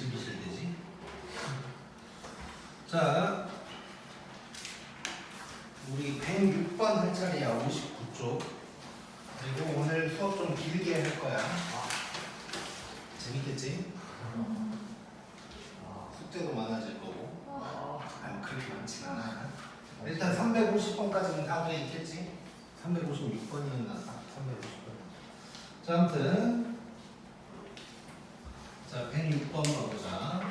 비실비실되지? 자, 우리 106번 할 차례야. 59쪽. 그리고 오늘 수업 좀 길게 할 거야. 재밌겠지? 숙제도 많아질 거고. 그렇게 많진 않아. 일단 350번까지는 다 돼 있겠지? 356번이었나? 350번. 자, 아무튼 자, 106번 가보자.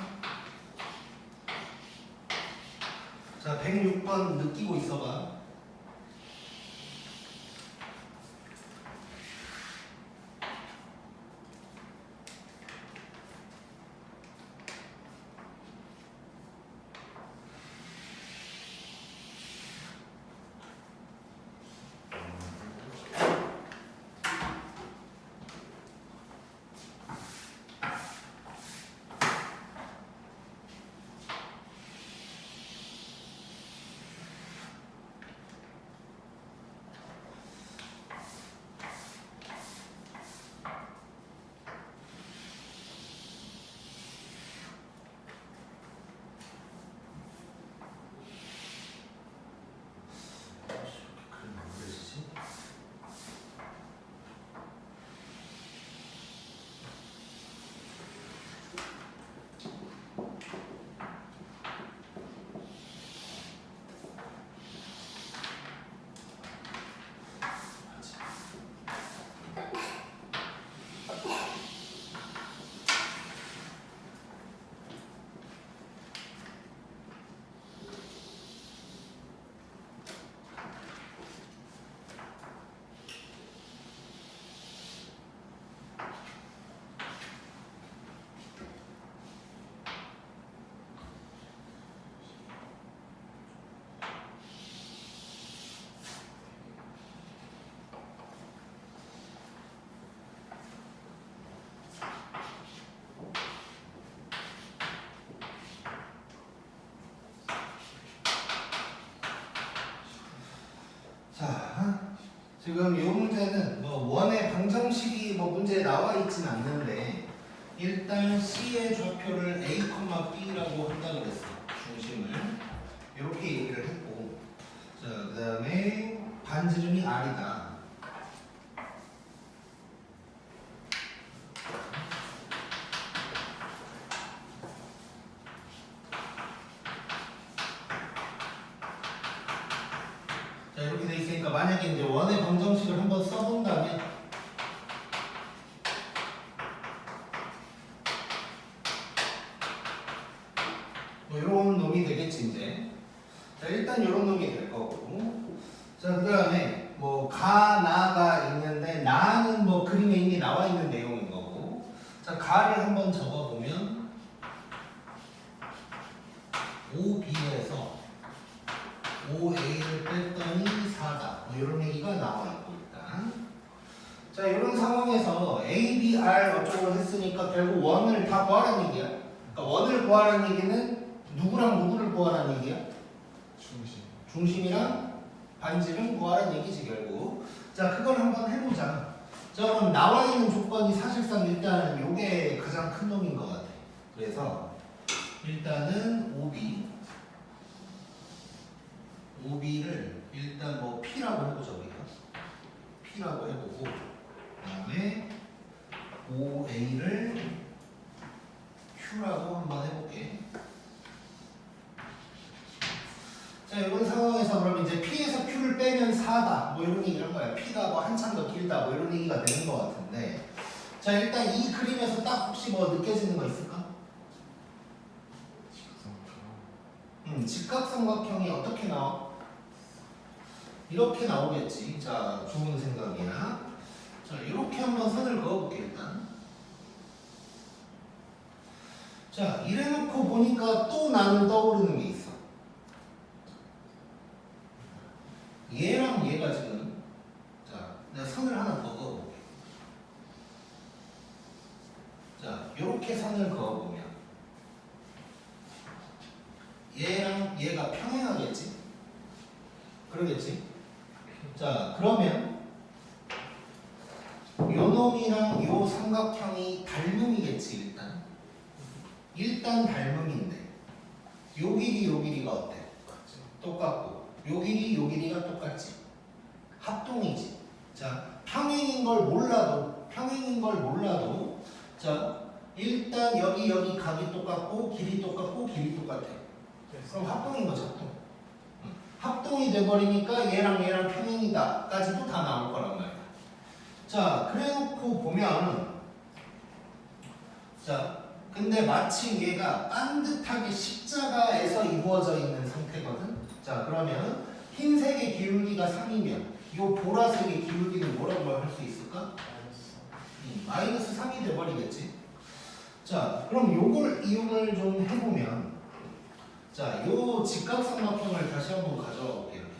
자, 106번 느끼고 있어봐. 자, 지금 이 문제는 뭐 원의 방정식이 뭐 문제에 나와 있진 않는데 일단 C의 좌표를 A, B라고 한다 그랬어. 중심을 이렇게 얘기를 했고, 자, 그 다음에 반지름이 R이다. 자, 이렇게 돼 있으니까 만약에 이제 원의 방정식을 한번 써본다면 뭐 이런 놈이 되겠지 이제. 자, 일단 이런 놈이 될 거고. 자, 그 다음에 뭐 가, 나가 있는데 나는 뭐 그림에 이미 나와 있는 내용인 거고. 자, 가를 한번 적어보면 5B에서 5A를 뺐더니 4다. 뭐 이런 얘기가 나와 있고 일단. 자, 이런 상황에서 A, B, R 어쩌고 했으니까 결국 원을 다 구하라는 얘기야. 그러니까 원을 구하라는 얘기는 누구랑 누구를 구하라는 얘기야? 중심이랑 반지름 구하라는 얘기지 결국. 자, 그걸 한번 해보자. 자, 그럼 나와 있는 조건이 사실상 일단 요게 가장 큰 놈인 것 같아. 그래서 일단은 OB를 일단 뭐 P라고 해보자 우리가. P라고 해보고 그 다음에 OA를 Q라고 한번 해볼게. 자, 이런 상황에서 그러면 이제 P에서 Q를 빼면 4다. 뭐 이런 얘기를 한 거야. P가 뭐 한참 더 길다. 뭐 이런 얘기가 되는 것 같은데. 자, 일단 이 그림에서 딱 혹시 뭐 느껴지는 거 있을까? 직각삼각형이 어떻게 나와? 이렇게 나오겠지. 자, 좋은 생각이야. 자, 이렇게 한번 선을 그어볼게 일단. 자, 이래놓고 보니까 또 나는 떠오르는 게 있어. 얘랑 얘가 지금, 자, 내가 선을 하나 더 그어볼게. 자, 이렇게 선을 그어보면 얘랑 얘가 평행하겠지? 그러겠지? 자, 그러면 요 놈이랑 요 삼각형이 닮음이겠지 일단. 일단 닮음인데 요 길이 요 길이가 어때? 똑같고 요 길이 요 길이가 똑같지. 합동이지. 자, 평행인 걸 몰라도 자, 일단 여기 각이 똑같고 길이 똑같고 길이 똑같아. 그럼 합동인 거지, 합동. 합동이 돼버리니까 얘랑 평행이다까지도 다 나올 거란 말이야. 자, 그래놓고 보면 자, 근데 마치 얘가 반듯하게 십자가에서 이루어져 있는 상태거든. 자, 그러면 흰색의 기울기가 3이면 이 보라색의 기울기는 뭐라고 할 수 있을까? 마이너스 3이 돼버리겠지. 자, 그럼 요걸 이용을 좀 해보면 자, 요 직각삼각형을 다시 한번 가져와 볼게요. 이렇게.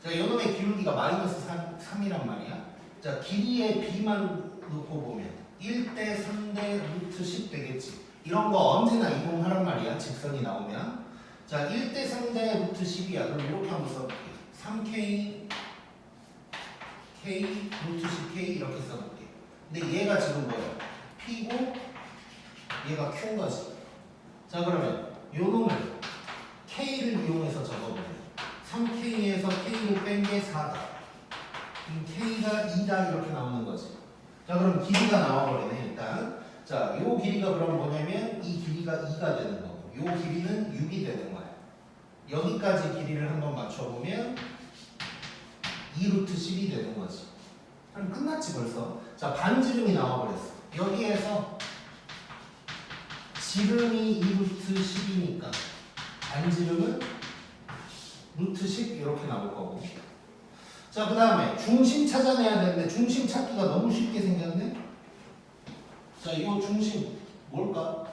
자, 요놈의 기울기가 마이너스 3이란 말이야. 자, 길이의 b만 놓고 보면 1대 3대 루트 10 되겠지. 이런 거 언제나 이용하란 말이야. 직선이 나오면. 자, 1대 3대 루트 10이야. 그럼 이렇게 한번 써볼게. 3k k 루트 10k 이렇게 써볼게. 근데 얘가 지금 뭐야? p고 얘가 q인 거지. 자, 그러면 요 놈을 k를 이용해서 적어보면 3k에서 k를 뺀 게 4다. k가 2다 이렇게 나오는 거지. 자, 그럼 길이가 나와버리네 일단. 자, 요 길이가 그럼 뭐냐면 이 길이가 2가 되는 거고 요 길이는 6이 되는 거야. 여기까지 길이를 한번 맞춰보면 2루트 10이 되는 거지. 그럼 끝났지 벌써. 자, 반지름이 나와버렸어. 여기에서 지름이 2루트 10이니까 반지름은 루트 10 이렇게 나올 거고. 자, 그 다음에 중심 찾아내야 되는데 중심 찾기가 너무 쉽게 생겼네. 자, 이 중심 뭘까?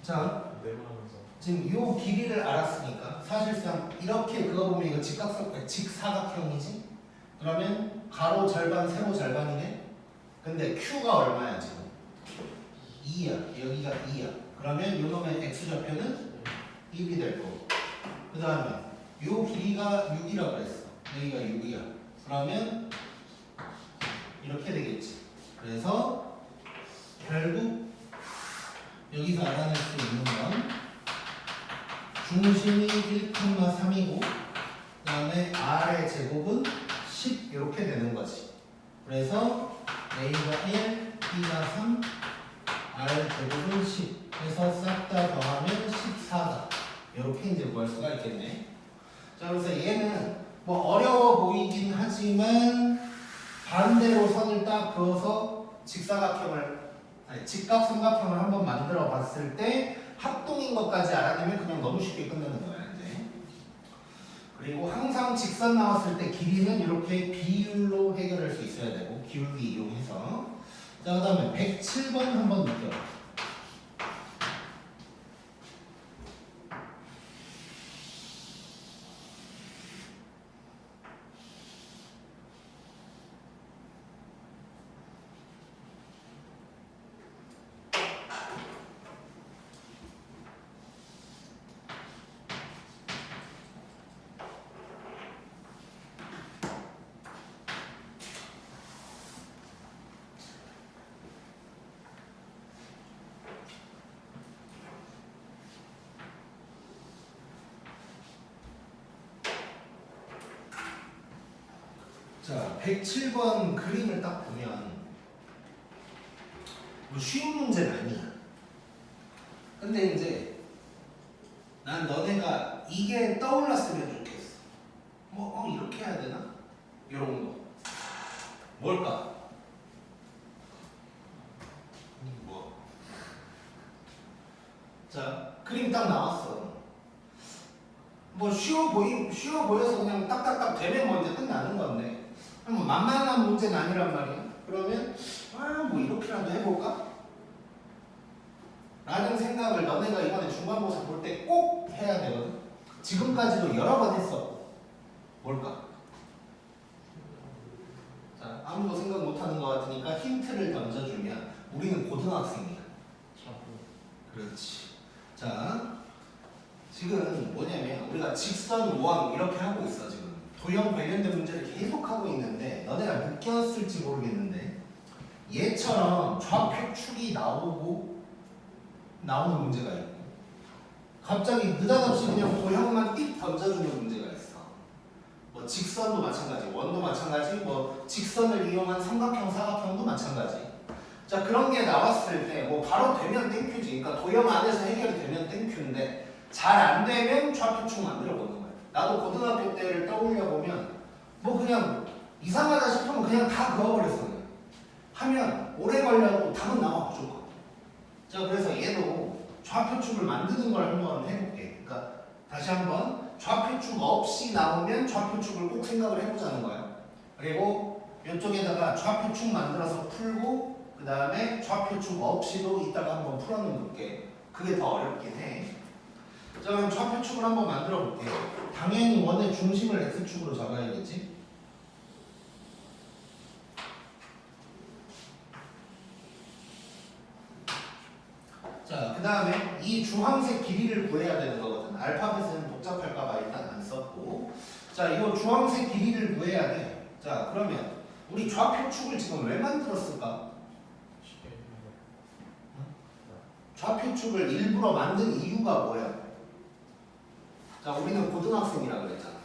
자, 지금 이 길이를 알았으니까 사실상 이렇게 그어보면 이거 직사각형이지? 그러면 가로 절반, 세로 절반이네? 근데 Q가 얼마야 지금? 2야. 여기가 2야. 그러면 이놈의 X좌표는 1이 될 거고. 그 다음에 요 길이가 6이라고 그랬어. 여기가 6이야. 그러면 이렇게 되겠지. 그래서 결국 여기서 알아낼 수 있는 건 중심이 1,3이고 그 다음에 R의 제곱은 10 이렇게 되는 거지. 그래서 A가 1, B가 3, R 제곱은 10 해서 싹 다 더하면 14다. 이렇게 이제 구할 수가 있겠네. 자, 그래서 얘는 뭐 어려워 보이긴 하지만 반대로 선을 딱 그어서 직각삼각형을 한번 만들어 봤을 때 합동인 것까지 알아내면 그냥 너무 쉽게 끝나는 거야. 이제. 그리고 항상 직선 나왔을 때 길이는 이렇게 비율로 해결할 수 있어야 되고 기울기 이용해서. 자, 그 다음에 107번 한번 느껴봐. 자, 107번 그림을 딱 보면 뭐 쉬운 문제는 아니야. 근데 이제 난 너네가 이게 떠올랐으면 좋겠어. 이렇게 해야 되나? 이런 거. 뭘까? 뭐? 자, 그림 딱 나왔어. 뭐 쉬워 보여서 그냥 딱딱딱 되면 뭐 이제 끝나는 건데. 뭐 만만한 문제는 아니란 말이야. 그러면 뭐 이렇게라도 해볼까? 라는 생각을 너네가 이번에 중간고사 볼 때 꼭 해야 되거든. 지금까지도 여러 번 했었고. 뭘까? 자, 아무도 생각 못하는 것 같으니까 힌트를 던져주면 우리는 고등학생이야. 그렇지. 자, 지금 뭐냐면 우리가 직선, 우항 이렇게 하고 있어 지금. 도형 관련된 문제를 계속 하고 있는데 너네가 느꼈을지 모르겠는데 얘처럼 좌표축이 나오는 문제가 있고 갑자기 느닷없이 그냥 도형만 띡 던져주는 문제가 있어. 뭐 직선도 마찬가지, 원도 마찬가지, 뭐 직선을 이용한 삼각형, 사각형도 마찬가지. 자, 그런 게 나왔을 때 뭐 바로 되면 땡큐지. 그러니까 도형 안에서 해결이 되면 땡큐인데 잘 안 되면 좌표축 만들어 보는 거야. 나도 고등학교 때를 떠올려 보면 뭐 그냥 이상하다 싶으면 그냥 다 그어버렸어. 하면 오래 걸려도 답은 나와 무조건. 자, 그래서 얘도 좌표축을 만드는 걸 한번 해볼게. 그러니까 다시 한번 좌표축 없이 나오면 좌표축을 꼭 생각을 해보자는 거야. 그리고 이쪽에다가 좌표축 만들어서 풀고 그 다음에 좌표축 없이도 이따가 한번 풀어는 볼게. 그게 더 어렵긴 해. 자, 그럼 좌표축을 한번 만들어 볼게요. 당연히 원의 중심을 x축으로 잡아야겠지. 자, 그 다음에 이 주황색 길이를 구해야 되는 거거든. 알파벳은 복잡할까봐 일단 안 썼고. 자, 이 주황색 길이를 구해야 돼. 자, 그러면 우리 좌표축을 지금 왜 만들었을까? 좌표축을 일부러 만든 이유가 뭐야? 자, 우리는 고등학생이라고 그랬잖아.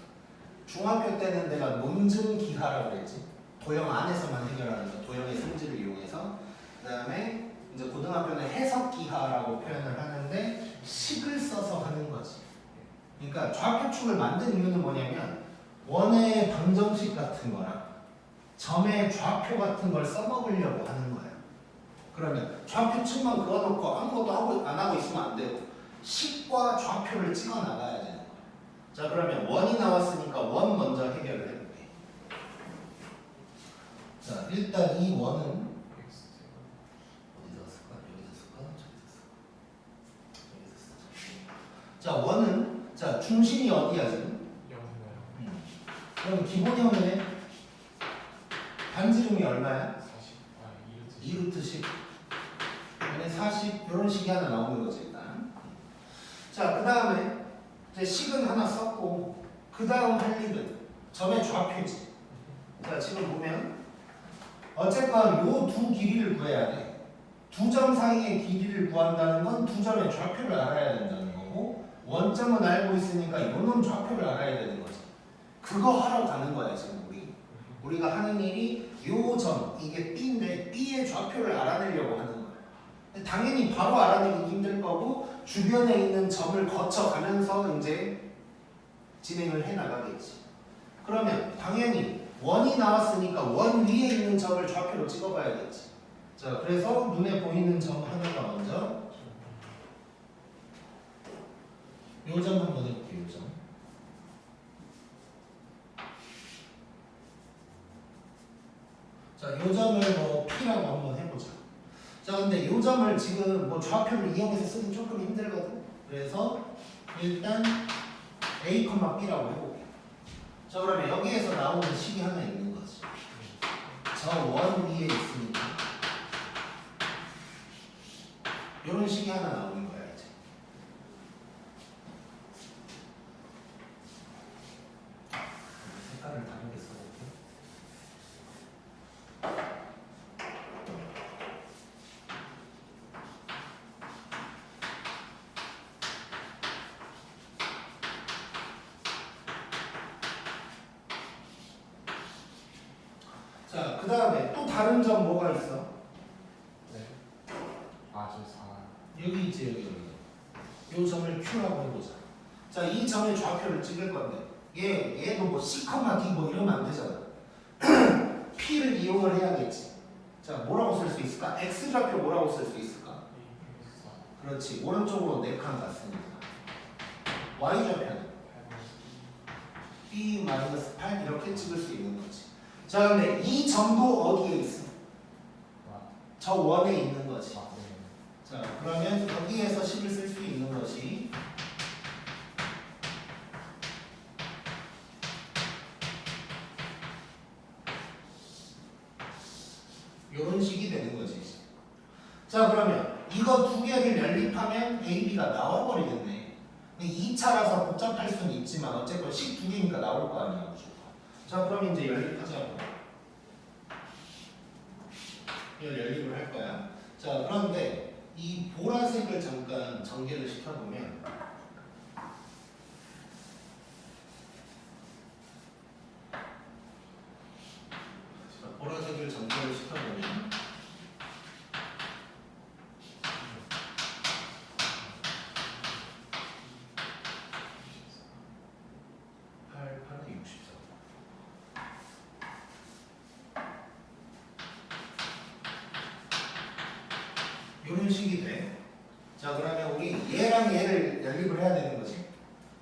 중학교 때는 내가 논증기하라고 그랬지. 도형 안에서만 해결하는 거. 도형의 성질을 이용해서. 그 다음에 이제 고등학교는 해석기하라고 표현을 하는데 식을 써서 하는 거지. 그러니까 좌표축을 만든 이유는 뭐냐면 원의 방정식 같은 거랑 점의 좌표 같은 걸 써먹으려고 하는 거야. 그러면 좌표축만 그어놓고 아무것도 안 하고 있으면 안 되고 식과 좌표를 찍어 나가야 되는 거야. 자, 그러면 원이 나왔으니까 원 먼저 해결을 해볼게. 자, 일단 이 원은 자, 원은 자 중심이 어디야 지금? 0. 그럼 기본형의 반지름이 얼마야? 2루트 10. 그다음에 40 이런 식이 하나 나오는 거지 일단. 자, 그 다음에 이제 식은 하나 썼고 그 다음 할 일은 점의 좌표지. 자, 지금 보면 어쨌건 요 두 길이를 구해야 돼. 두 점 사이의 길이를 구한다는 건 두 점의 좌표를 알아야 된다는 거고. 원점은 알고 있으니까 요놈 좌표를 알아야 되는 거지. 그거 하러 가는 거야 지금 우리가 하는 일이 요 점, 이게 B인데 B의 좌표를 알아내려고 하는 거야. 당연히 바로 알아내기 힘들 거고 주변에 있는 점을 거쳐가면서 이제 진행을 해나가겠지. 그러면 당연히 원이 나왔으니까 원 위에 있는 점을 좌표로 찍어봐야겠지. 자, 그래서 눈에 보이는 점 하나가 먼저 요 점 한번 해볼게요. 요 점. 자, 요 점을 뭐 P라고 한번 해보자. 자, 근데 요 점을 지금 뭐 좌표를 이용해서 쓰긴 조금 힘들거든. 그래서 일단 A, B라고 해볼게. 자, 그러면 여기에서 나오는 식이 하나 있는 거지. 저 원 위에 있으니까 요런 식이 하나 나오는 거야 이제. 색깔을 다르게 써볼게. 자, 그 다음에 또 다른 점 뭐가 있어? 네. 저 4. 여기 있지, 여기. 요 점을 Q라고 해보자. 자, 이 점의 좌표를 찍을 건데 얘도 뭐 C, D 뭐 이러면 안 되잖아. P를 이용을 해야겠지. 자, 뭐라고 쓸 수 있을까? X 좌표 뭐라고 쓸 수 있을까? 그렇지, 오른쪽으로 4칸 갔으니까. Y 좌표는 B-8 이렇게 찍을 수 있는 거지. 자, 근데 이 점도 어디에 있어? 저 원에 있는 거지. 자, 그러면 여기에서 식을 쓸 수 있는 것이 요런 식이 되는 거지. 자, 그러면 이거 두 개를 연립하면 A, B가 나와버리겠네. 2차라서 복잡할 수는 있지만 어쨌건 식 두 개니까 나올 거 아니야. 자, 그럼 이제 연립하자고. 이걸 연립을 할 거야. 자, 그런데 이 보라색을 잠깐 전개를 시켜보면 자, 보라색을 전개를 시켜보면 8은 64. 이런 식이 돼. 자, 그러면 우리 얘랑 얘를 연립을 해야 되는 거지.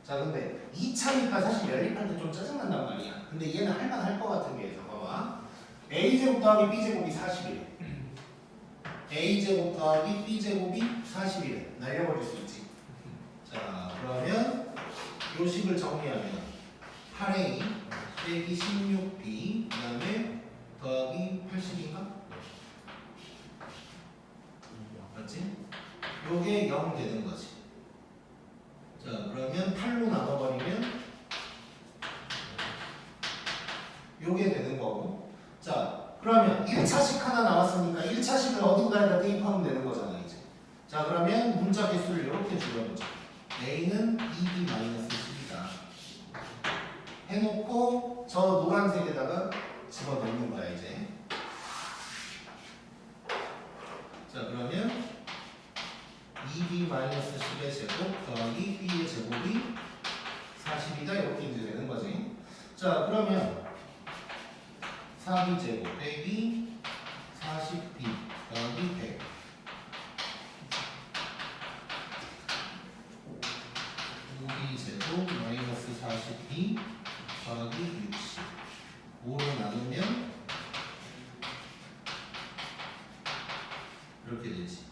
자, 근데 2차니까 사실 연립할 때 좀 짜증난단 말이야. 근데 얘는 할만할 것 같은 게, 봐봐. a제곱 더하기 b제곱이 40이래. a제곱 더하기 b제곱이 40이래. 날려버릴 수 있지. 자, 그러면 요 식을 정리하면 8a 빼기 16b 그 다음에 더하기 80인가? 맞지? 요게 0 되는 거지. 자, 그러면 8로 나눠버리면 요게 되는 거고. 자, 그러면 1차식 하나 나왔으니까 1차식을 어딘가에다 대입하면 되는 거잖아, 이제. 자, 그러면 문자 개수를 이렇게 줄여보자. a는 2b-10이다. 해놓고 저 노란색에다가 집어넣는 거야, 이제. 자, 그러면 2b-10의 제곱 더하기 b의 제곱이 40이다 이렇게 이제 되는 거지. 자, 그러면 4b 제곱 빼기 40b 더하기 100 5b 제곱 마이너스 40b 더하기 60 5로 나누면 이렇게 되지.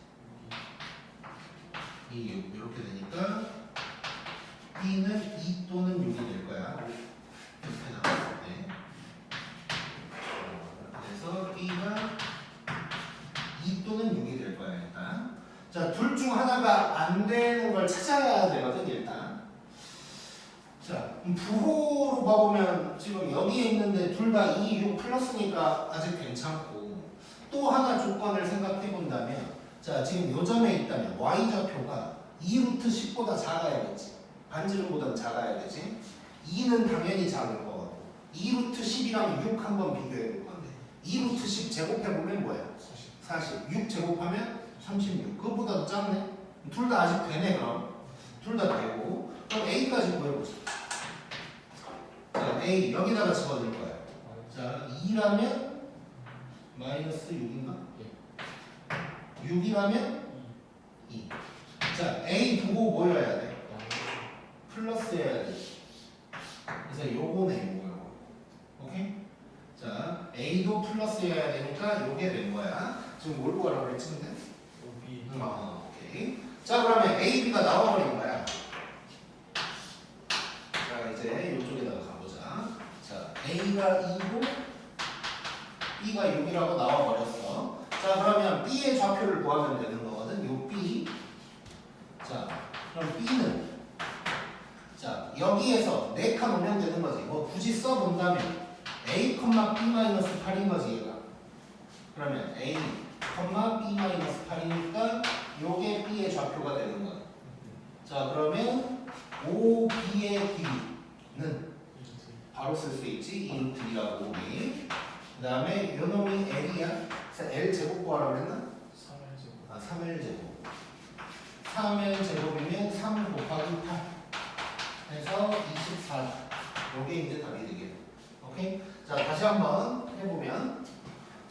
이렇게 되니까 b는 2 또는 6이 될 거야. 이렇게 나왔을 때. 그래서 b가 2 또는 6이 될 거야, 일단. 자, 둘 중 하나가 안 되는 걸 찾아야 되거든, 일단. 자, 부호로 봐보면 지금 여기에 있는데 둘 다 2, 6 플러스니까 아직 괜찮고, 또 하나 조건을 생각해 본다면, 자, 지금 요 점에 있다면 y좌표가 2루트 10보다 작아야겠지. 반지름보다는 작아야겠지. 2는 당연히 작을 거고 2루트 10이랑 6 한번 비교해 볼 건데 2루트 10 제곱해 보면 뭐야? 40. 6 제곱하면 36. 그거보다도 작네. 둘 다 아직 되네. 그럼 둘 다 되고, 그럼 a까지 구해보자. 자, a 여기다가 집어넣을 거야. 자, 2라면 마이너스 6인가? 6이라면 2. 자, a 보고 뭐여야 돼? 플러스여야 돼. 그래서 요거네, 요거. 오케이? 자, a도 플러스여야 되니까 요게 된 거야. 지금 뭘 구하라고 그랬지, 근데? 오케이. 자, 그러면 a, b가 나와버린 거야. 자, 이제 요쪽에다가 가보자. 자, a가 2고 b가 6이라고 나와버렸어. 자, 그러면 b의 좌표를 구하면 되는 거거든. 요 b. 자, 그럼 b는 자, 여기에서 4칸 오면 되는 거지. 뭐 굳이 써본다면 a, b-8인 거지, 얘가. 그러면 a, b-8이니까 요게 b의 좌표가 되는 거야. 자, 그러면 5b의 길이는 바로 쓸 수 있지. 2루트 2라고 우리. 그 다음에 요 놈이 l이야. 그래서 l 제곱 구하라고 했나? 3l 제곱. 3l 제곱이면 3 곱하기 8 해서 24. 요게 이제 답이 되겠네. 오케이? 자, 다시 한번 해보면,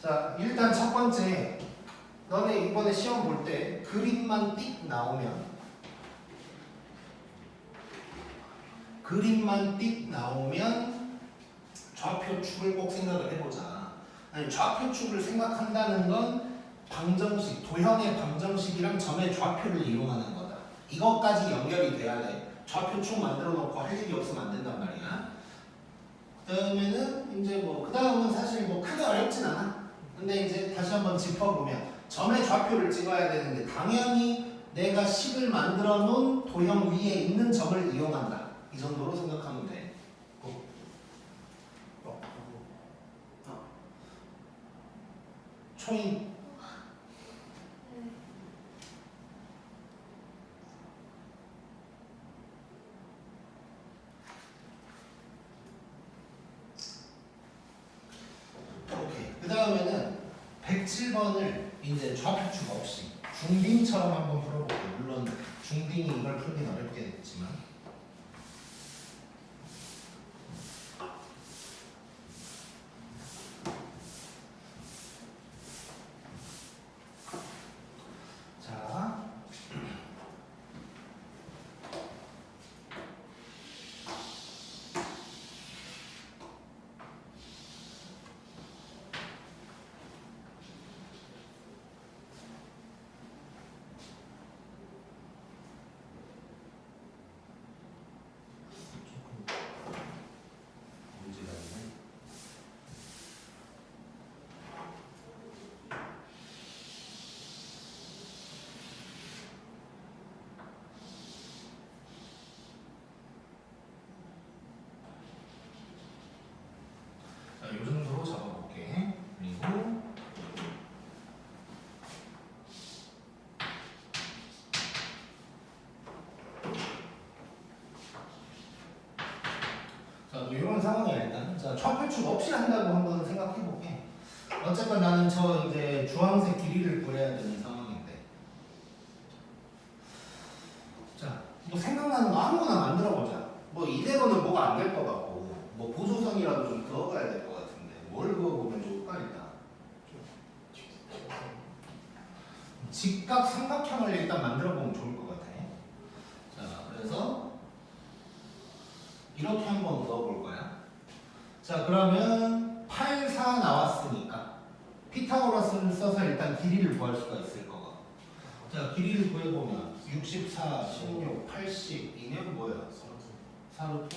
자, 일단 첫 번째, 너네 이번에 시험 볼 때 그림만 띡 나오면 좌표축을 꼭 생각을 해보자. 아니, 좌표축을 생각한다는 건 방정식, 도형의 방정식이랑 점의 좌표를 이용하는 거다. 이것까지 연결이 돼야 돼. 좌표축 만들어 놓고 할 일이 없으면 안 된단 말이야. 그 다음에는 이제 뭐, 그 다음은 사실 뭐 크게 어렵진 않아. 근데 이제 다시 한번 짚어보면 점의 좌표를 찍어야 되는데 당연히 내가 식을 만들어 놓은 도형 위에 있는 점을 이용한다. 이 정도로 생각하면 돼. 초인 107번을 이제 좌표축 없이 중딩처럼 한번 풀어볼게요. 물론 중딩이 이걸 풀긴 어렵겠지만. 자, 문제가 있네. 자, 이 정도로 잡아볼게. 그리고 자, 뭐 이런 상황이야 일단. 자, 좌표축 없이 한다고 한번 생각해볼게. 어쨌건 나는 저 이제 주황색 길이를 구해야 되는 상황인데. 자, 뭐 생각나는 거 아무거나 만들어보자. 뭐 이대로는 뭐가 안 될 것 같고, 뭐 보조선이라도 좀 그어가야 될 것 같은데, 뭘 그어보면 좋을까 일단. 직각 삼각형을 일단 만들어보면 좋을 것 같아. 자, 그래서 이렇게 한번 그어볼 거야. 자, 그러면 8, 4 나왔으니까 피타고라스를 써서 일단 길이를 구할 수가 있을 거고. 자, 길이를 구해보면 64, 16, 80 이면 뭐야? 4루트?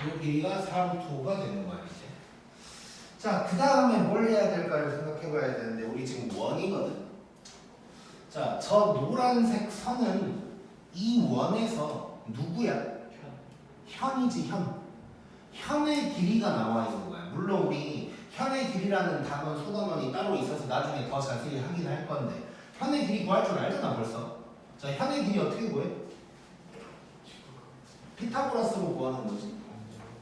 이 길이가 4루트5가 되는 거야 이제. 자, 그 다음에 뭘 해야 될까를 생각해봐야 되는데 우리 지금 원이거든. 자, 저 노란색 선은 이 원에서 누구야? 현이지 현. 현의 길이가 나와 있는 거야. 물론 우리 현의 길이라는 단원 소단원이 따로 있어서 나중에 더 자세히 하긴 할 건데 현의 길이 구할 줄 알잖아 벌써. 자, 현의 길이 어떻게 구해? 피타고라스로 구하는 거지.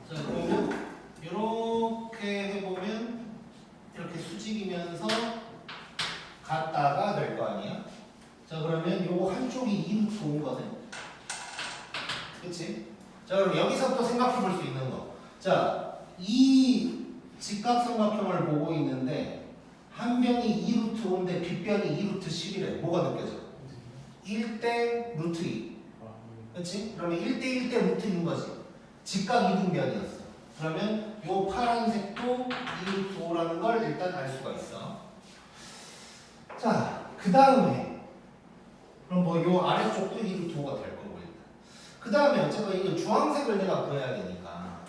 자, 그러면 이렇게 해보면 이렇게 수직이면서 갔다가 될 거 아니야? 자, 그러면 요거 한쪽이 2루트 5거든. 그치? 자, 그럼 여기서 또 생각해 볼 수 있는 거. 자, 이 직각삼각형을 보고 있는데 한 변이 2루트 5인데 빗변이 2루트 10이래. 뭐가 느껴져? 1대 루트 2. 그치? 그러면 1대 1대 루트 2인 거지. 직각 이등변이었어. 그러면 요 파란색도 2루트 5라는 걸 일단 알 수가 있어. 자, 그 다음에 그럼 뭐 요 아래쪽도 2루트 5가 될 거고 일단. 그 다음에 어쨌든 이거 주황색을 내가 그려야 되니까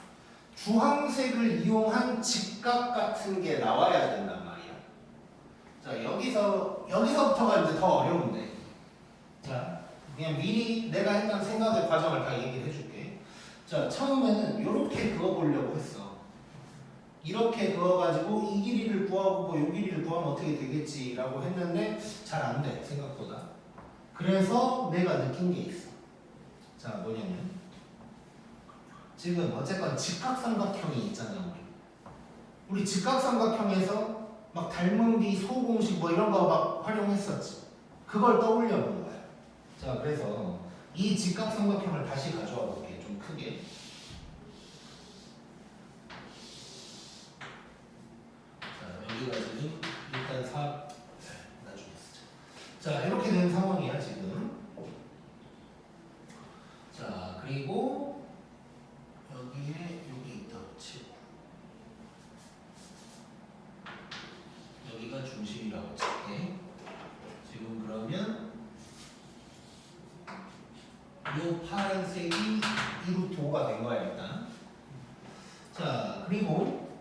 주황색을 이용한 직각 같은 게 나와야 된단 말이야. 자, 여기서부터가 이제 더 어려운데. 자, 그냥 미리 내가 했던 생각의 과정을 다 얘기를 해줄게. 자, 처음에는 이렇게 그어보려고 했어. 이렇게 그어가지고 이 길이를 구하고 이 길이를 구하면 어떻게 되겠지라고 했는데 잘 안 돼, 생각보다. 그래서 내가 느낀 게 있어. 자, 뭐냐면 지금 어쨌건 직각삼각형이 있잖아. 우리 직각삼각형에서 막 닮은 비, 소공식 뭐 이런 거 막 활용했었지. 그걸 떠올려 보는 거야. 자, 그래서 이 직각삼각형을 다시 가져와 볼게. 좀 크게. 자, 여기가 지금 일단 나중에 쓰자. 자, 이렇게 된 상황이야 지금. 자, 그리고 여기에 여기 있다 치고 여기가 중심이라고 칠게. 지금 그러면 이 파란색이 2루트 5가 된 거야 일단. 자, 그리고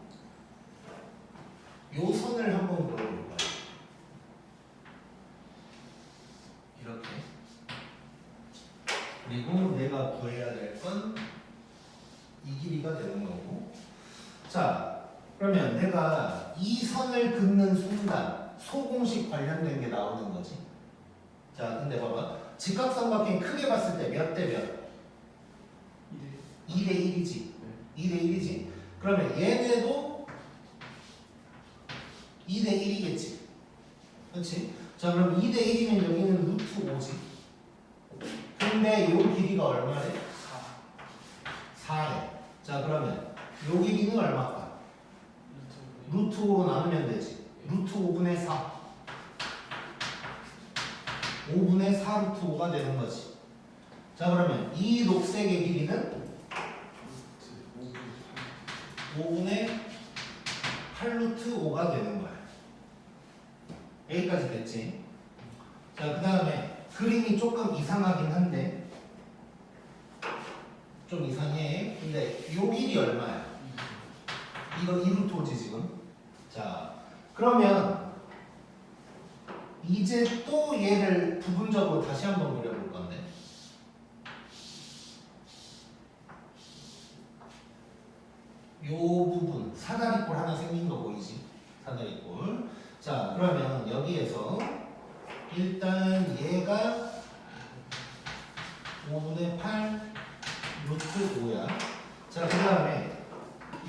요 선을 한번 그려볼 거야. 이렇게. 그리고 내가 구해야 될 건 이 길이가 되는 거고. 자, 그러면 내가 이 선을 긋는 순간 소공식 관련된 게 나오는 거지. 자, 근데 봐봐. 직각삼각형 크게 봤을 때 몇 대 몇? 2대 1이지. 2대 1이지. 그러면 얘네도 2대 1이겠지. 그렇지? 자, 그럼 2대 1이면 여기는 루트 5지. 근데 요 길이가 얼마래? 4래. 자, 그러면 요 길이는 얼마일까? 루트 5로 나누면 되지. 루트 5분의 4. 5분의 4 루트 5가 되는 거지. 자, 그러면 이 녹색의 길이는 5분의 8 루트 5가 되는 거야. 여기까지 됐지? 자, 그 다음에 그림이 조금 이상하긴 한데 좀 이상해. 근데 요 길이 얼마야? 이거 2루트 5지 지금. 자, 그러면 이제 또 얘를 부분적으로 다시 한번 그려볼 건데 요 부분 사다리꼴 하나 생긴 거 보이지? 사다리꼴. 자, 그러면 여기에서 일단 얘가 5분의 8 루트 5야. 자, 그 다음에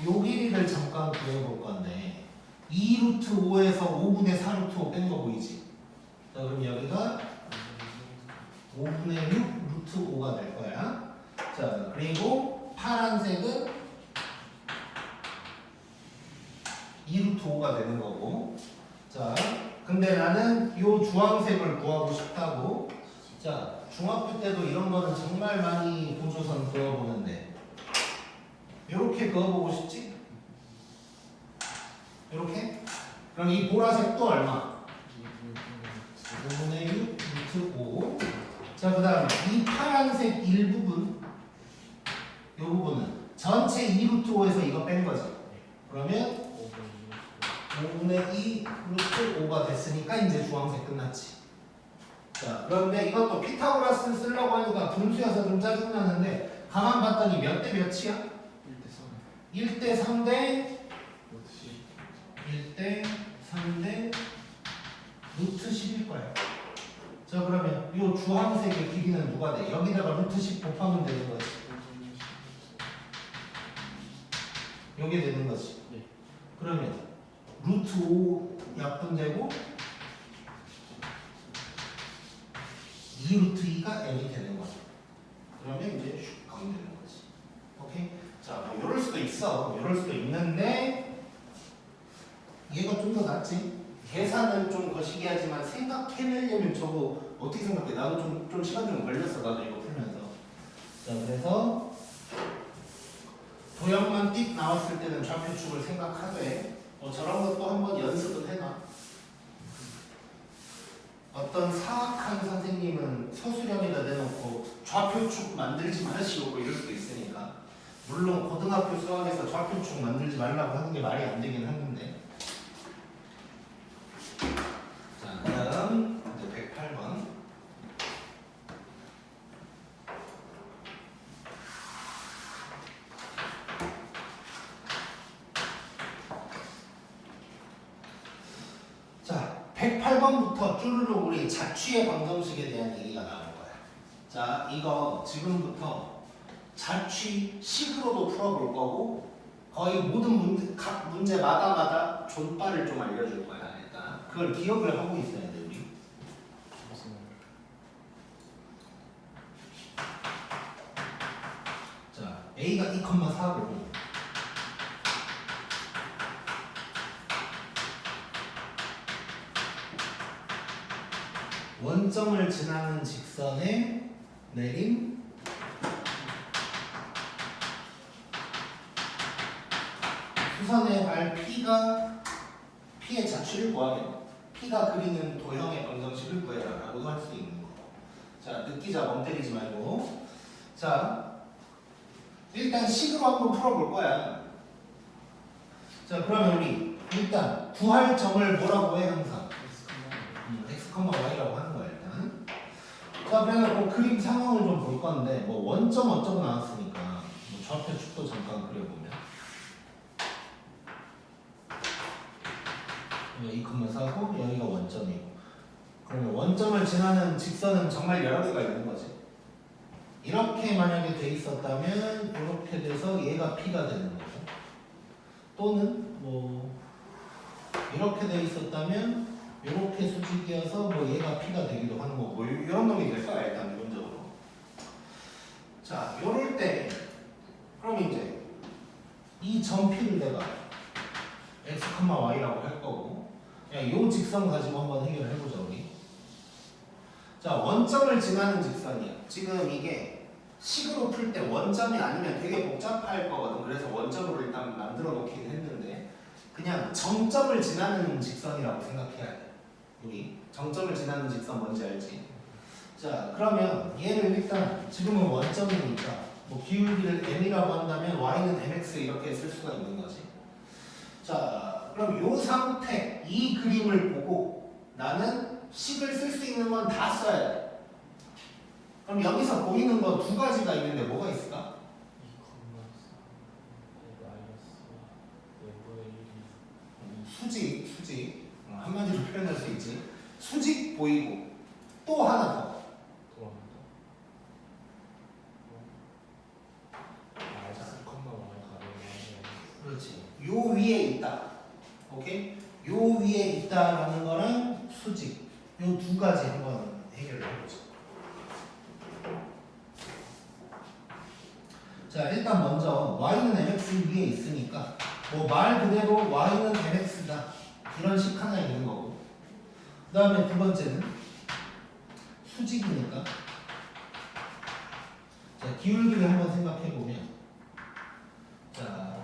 요 길이를 잠깐 구해볼 건데 2 루트 5에서 5분의 4 루트 5 뺀 거 보이지? 자, 그럼 여기가 5분의 6 루트 5가 될 거야. 자, 그리고 파란색은 2 루트 5가 되는 거고. 자, 근데 나는 요 주황색을 구하고 싶다고. 자, 중학교 때도 이런 거는 정말 많이 도조선 그어보는데 요렇게 그어보고 싶지? 요렇게? 그럼 이 보라색도 얼마? 5분의 6 루트 5. 자, 그 다음에 이 파란색 일부분 요 부분은 전체 2 루트 5에서 이거 뺀 거지. 그러면 5분의 2 루트 5가 됐으니까 이제 주황색 끝났지. 자, 그런데 이것도 피타고라스 쓰려고 하니까 분수여서 좀 짜증나는데 가만 봤더니 몇 대 몇이야? 1대 3대 1대 3대 루트 10일 거야. 자, 그러면 이 주황색의 길이는 누가 돼? 여기다가 루트 10 곱하면 되는 거지. 여기 되는 거지. 그러면 루트 5 약분되고 2 루트 2가 n이 되는 거죠. 그러면 이제 슉 가면 되는 거지. 오케이? 자, 뭐 이럴 수도 있어. 이럴 수도 있는데 얘가 좀 더 낫지. 계산은 좀 거시기 하지만 생각해내려면 저거 어떻게 생각해? 나도 좀 시간 좀 걸렸어. 나도 이거 풀면서. 자, 그래서 도형만 띡 나왔을 때는 좌표축을 생각하되 저런 것도 한번 연습은 해놔. 어떤 사악한 선생님은 서술형에다 대놓고 좌표축 만들지 마시고 이럴 수도 있으니까. 물론 고등학교 수학에서 좌표축 만들지 말라고 하는 게 말이 안 되긴 하는데. 자, 그다음 이제 108번. 자, 108번부터 쭈루룩 우리 자취의 방정식에 대한 얘기가 나올 거야. 자, 이거 지금부터 자취식으로도 풀어볼 거고 거의 모든 문제, 각 문제마다 존빠를 좀 알려줄 거야. 일단 그걸 기억을 하고 있어야 돼 우리. 자, A가 2,4고 원점을 지나는 직선에 내린 수선의 발 P의 자취를 구하겠네. P가 그리는 도형의 방정식을 구해라 라고도 할 수 있는 거. 자, 느끼자 멍 때리지 말고. 자, 일단 식으로 한번 풀어볼 거야. 자, 그러면 우리 일단 구할 점을 뭐라고 해 항상? x, y라고 하는 거야 일단. 자, 그래서 그림 상황을 좀 볼 건데 뭐 원점 어쩌고 나왔으니까 뭐 좌표축도 잠깐 그려보면 2,4고 여기가 원점이고, 그러면 원점을 지나는 직선은 정말 여러 개가 있는 거지. 이렇게 만약에 돼 있었다면 이렇게 돼서 얘가 P가 되는 거죠. 또는 뭐 이렇게 돼 있었다면 이렇게 수직이어서 뭐 얘가 P가 되기도 하는 거고 뭐 이런 놈이 될 거야 일단 기본적으로. 자, 요럴 때 그럼 이제 이 점 P를 내가 x, y라고 할 거고 그냥 요 직선 가지고 한번 해결해 보자 우리. 자, 원점을 지나는 직선이야. 지금 이게 식으로 풀 때 원점이 아니면 되게 복잡할 거거든. 그래서 원점으로 일단 만들어 놓긴 했는데 그냥 정점을 지나는 직선이라고 생각해야 돼. 우리 정점을 지나는 직선 뭔지 알지? 자, 그러면 얘를 일단 지금은 원점이니까 뭐 기울기를 m이라고 한다면 y는 mx 이렇게 쓸 수가 있는 거지. 자, 그럼 요 상태 이 그림을 보고 나는 식을 쓸 수 있는 건 다 써야 돼. 그럼 여기서 보이는 거 두 가지가 있는데 뭐가 있을까? 수직 한마디로 표현할 수 있지. 수직 보이고 또 하나 더. 그렇지. 요 위에 있다. 오케이? 요 위에 있다라는 거랑 수직. 요 두 가지 한번 해결을 해보자. 자, 일단 먼저 y는 mx 위에 있으니까 뭐 말 그대로 y는 mx다. 이런 식 하나 있는 거고. 그 다음에 두 번째는 수직이니까 자, 기울기를 한번 생각해 보면 자,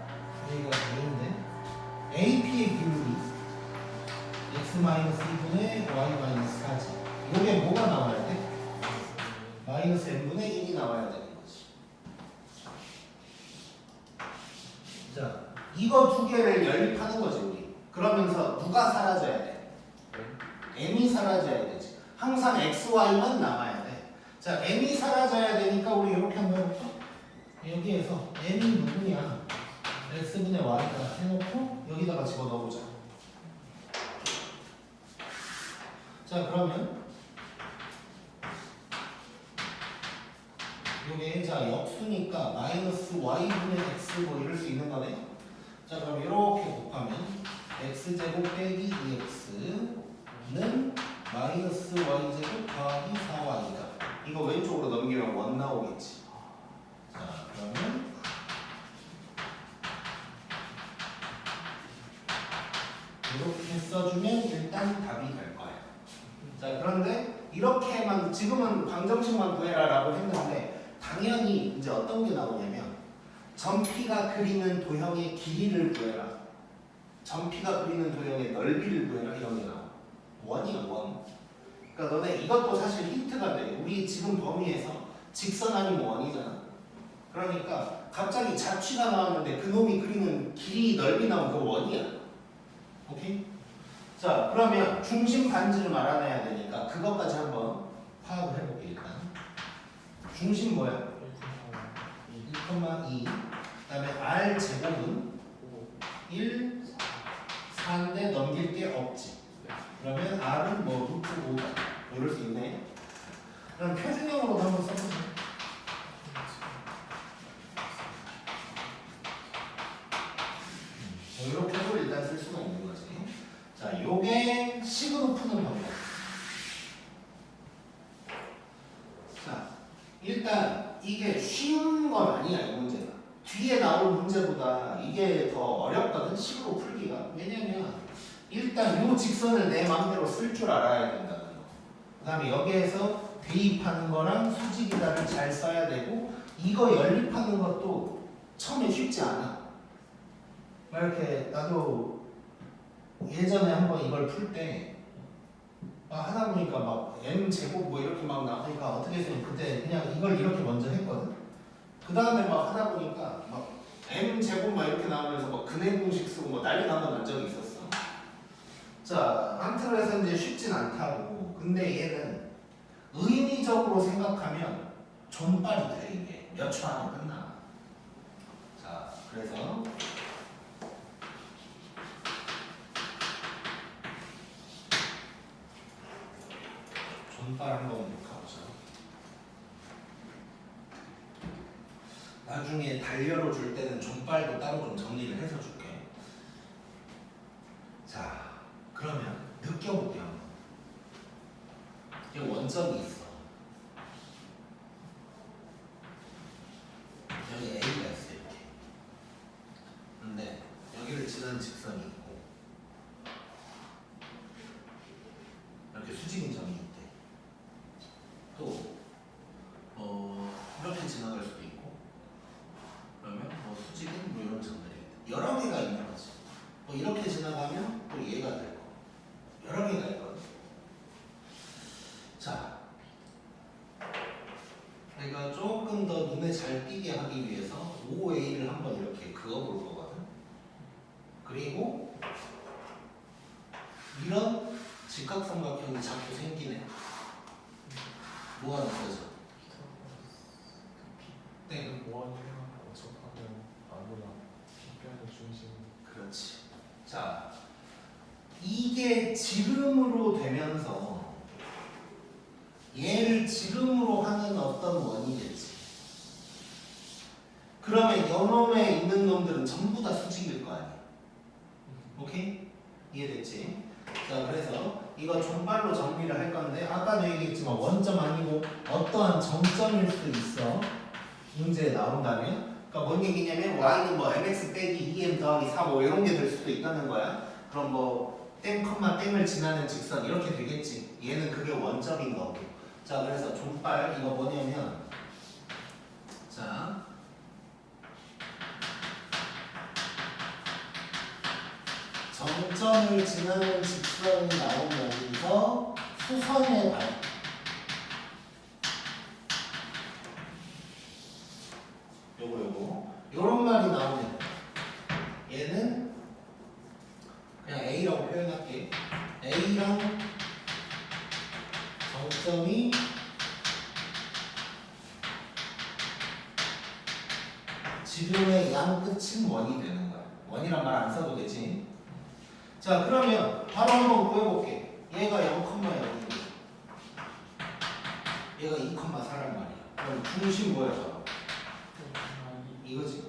여기가 A인데 AP의 기울기 x-2분의 y-4지. 요게 뭐가 나와야 돼? 마이너스 n분의 1이 나와야 되는 거지. 자, 이거 두 개를 연립하는 거지 우리. 그러면서 누가 사라져야 돼? m이 사라져야 되지. 항상 xy만 남아야 돼. 자, m이 사라져야 되니까 우리 이렇게 한번 해볼까? 여기에서 m이 누구냐? x분의 y다 해놓고 여기다가 집어넣어보자. 자, 그러면 요게 자 역수니까 마이너스 y분의 x 뭐 이럴 수 있는 거네. 자, 그럼 이렇게 곱하면 x제곱 빼기 2x는 마이너스 y제곱 더하기 4y다. 이거 왼쪽으로 넘기면 원 나오겠지. 자, 그러면 이렇게 써주면 일단 답이 될 거야. 자, 그런데 이렇게만 지금은 방정식만 구해라 라고 했는데 당연히 이제 어떤 게 나오냐면 점 P가 그리는 도형의 길이를 구해라, 점 P가 그리는 도형의 넓이를 구해라 이런 게 나와. 원이야 원. 그러니까 너네 이것도 사실 힌트가 돼. 우리 지금 범위에서 직선 아니면 원이잖아. 그러니까 갑자기 자취가 나왔는데 그놈이 그리는 길이 넓이 나오면 그거 원이야. 오케이? 자, 그러면 중심 반지를 알아내야 되니까 그것까지 한번 파악을 해볼게. 일단 중심 뭐야? 1,2. 그 다음에 r 제곱은 1, 4인데 넘길 게 없지. 그러면 r은 뭐 루트 5다 이럴 수 있네. 그럼 표준형으로도 한번 써보자. 이렇게도 일단 쓸 수가 있는 거지. 자, 요게 식으로 푸는 방법. 자, 일단 이게 쉬운 건 아니야 이 문제가. 뒤에 나올 문제보다 이게 더 어렵거든 식으로 풀기가. 왜냐면 일단 요 직선을 내 마음대로 쓸 줄 알아야 된다는 거. 그 다음에 여기에서 대입하는 거랑 수직이다를 잘 써야 되고 이거 연립하는 것도 처음에 쉽지 않아. 막 이렇게 나도 예전에 한번 이걸 풀 때 하다 보니까 막 m 제곱 뭐 이렇게 막 나오니까 어떻게 했으면 그때 그냥 이걸 이렇게 먼저 했거든. 그 다음에 막 하다 보니까 막 m 제곱 막 이렇게 나오면서 막 근해 공식 쓰고 뭐 난리 난단 적이 있었어. 자, 한틀로 해서 이제 쉽진 않다고. 근데 얘는 의미적으로 생각하면 존빨이 돼. 이게 몇 초 안에 끝나. 자, 그래서 존빨 한번 가보자. 나중에 달려로 줄 때는 존빨도 따로 좀 정리를 해서 줄게. 자, 그러면 느껴볼게요. 이게 원점이 있어. 여기 A가 있어 이렇게. 근데 여기를 지나는 직선이 있고 이렇게 수직인 점이 있대. 또 이렇게 지나갈 수도 있고 그러면 뭐 수직인 뭐 이런 점들이 여러 개가 있는 거지. 또 이렇게 지나가면 또 얘가 될 거. 여러 개가 있거든. 자, 내가 조금 더 눈에 잘 띄게 하기 위해서 OA를 한번 이렇게 그어볼 거거든. 그리고 이런 직각삼각형이 자꾸 생기네. 뭐가 느껴져? 네. 원이랑 어척하면 아무나 빗변의 중심. 그렇지. 자, 이게 지름으로 되면서 얘를 지름으로 하는 어떤 원이겠지. 그러면 요놈에 있는 놈들은 전부 다 수직일 거 아니야. 오케이? 이해됐지? 자, 그래서 이거 종발로 정리를 할 건데 아까도 얘기했지만 원점 아니고 어떠한 정점일 수 있어. 문제에 나온다면. 그러니까 뭔 얘기냐면 y는 뭐 mx 빼기 2m 더하기 4 뭐 이런 게 될 수도 있다는 거야. 그럼 뭐 땡, 땡을 지나는 직선 이렇게 되겠지. 얘는 그게 원점인 거고. 자, 그래서 종발 이거 뭐냐면 자, 정점을 지나는 직선이 나오면서 수선의 발 요런 말이 나오면 얘는 그냥 A라고 표현할게. A랑 정점이 지름의 양 끝은 원이 되는 거야. 원이란 말 안 써도 되지. 자, 그러면 바로 한번 구해볼게. 얘가 0,0인데 얘가 2,4란 말이야. 그럼 중심 뭐야? 저거? 이거지.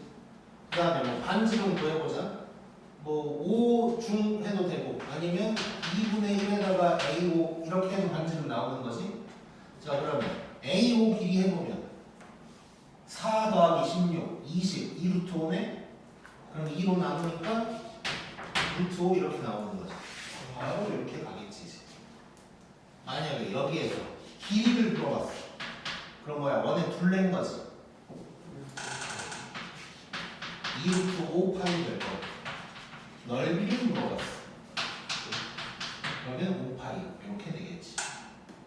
그 다음에 뭐 반지름 구해보자. 뭐 5중 해도 되고 아니면 2분의 1에다가 A5 이렇게 해도 반지름 나오는 거지. 자, 그러면 A5 길이 해보면 4 더하기 16, 20, 2루트 5네? 그럼 2로 나누니까 루트 5 이렇게 나오는 거지. 바로 이렇게 가겠지 이제. 만약에 여기에서 길이를 물어봤어. 그럼 뭐야? 원의 둘레인 거지. 2루트 5 파이 될 거고 넓이를 물어봤어. 그러면 5파이 이렇게 되겠지.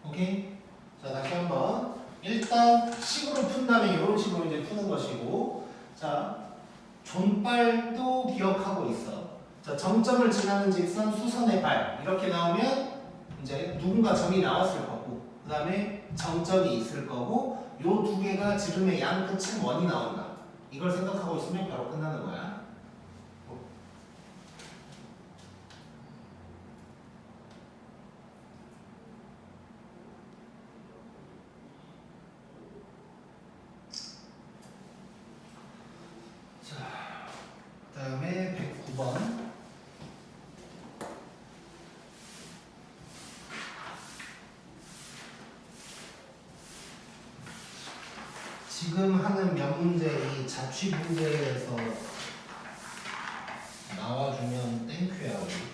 오케이? 자, 다시 한번 일단 식으로 푼다면 이런 식으로 이제 푸는 것이고, 자, 존발도 기억하고 있어. 자, 정점을 지나는 직선 수선의 발 이렇게 나오면 이제 누군가 점이 나왔을 거고, 그 다음에 정점이 있을 거고, 요 두 개가 지름의 양 끝은 원이 나온다. 이걸 생각하고 있으면 바로 끝나는 거야. 자, 그 다음에 109번. 지금 하는 몇 문제 이 자취 문제에서 나와주면 땡큐야 우리.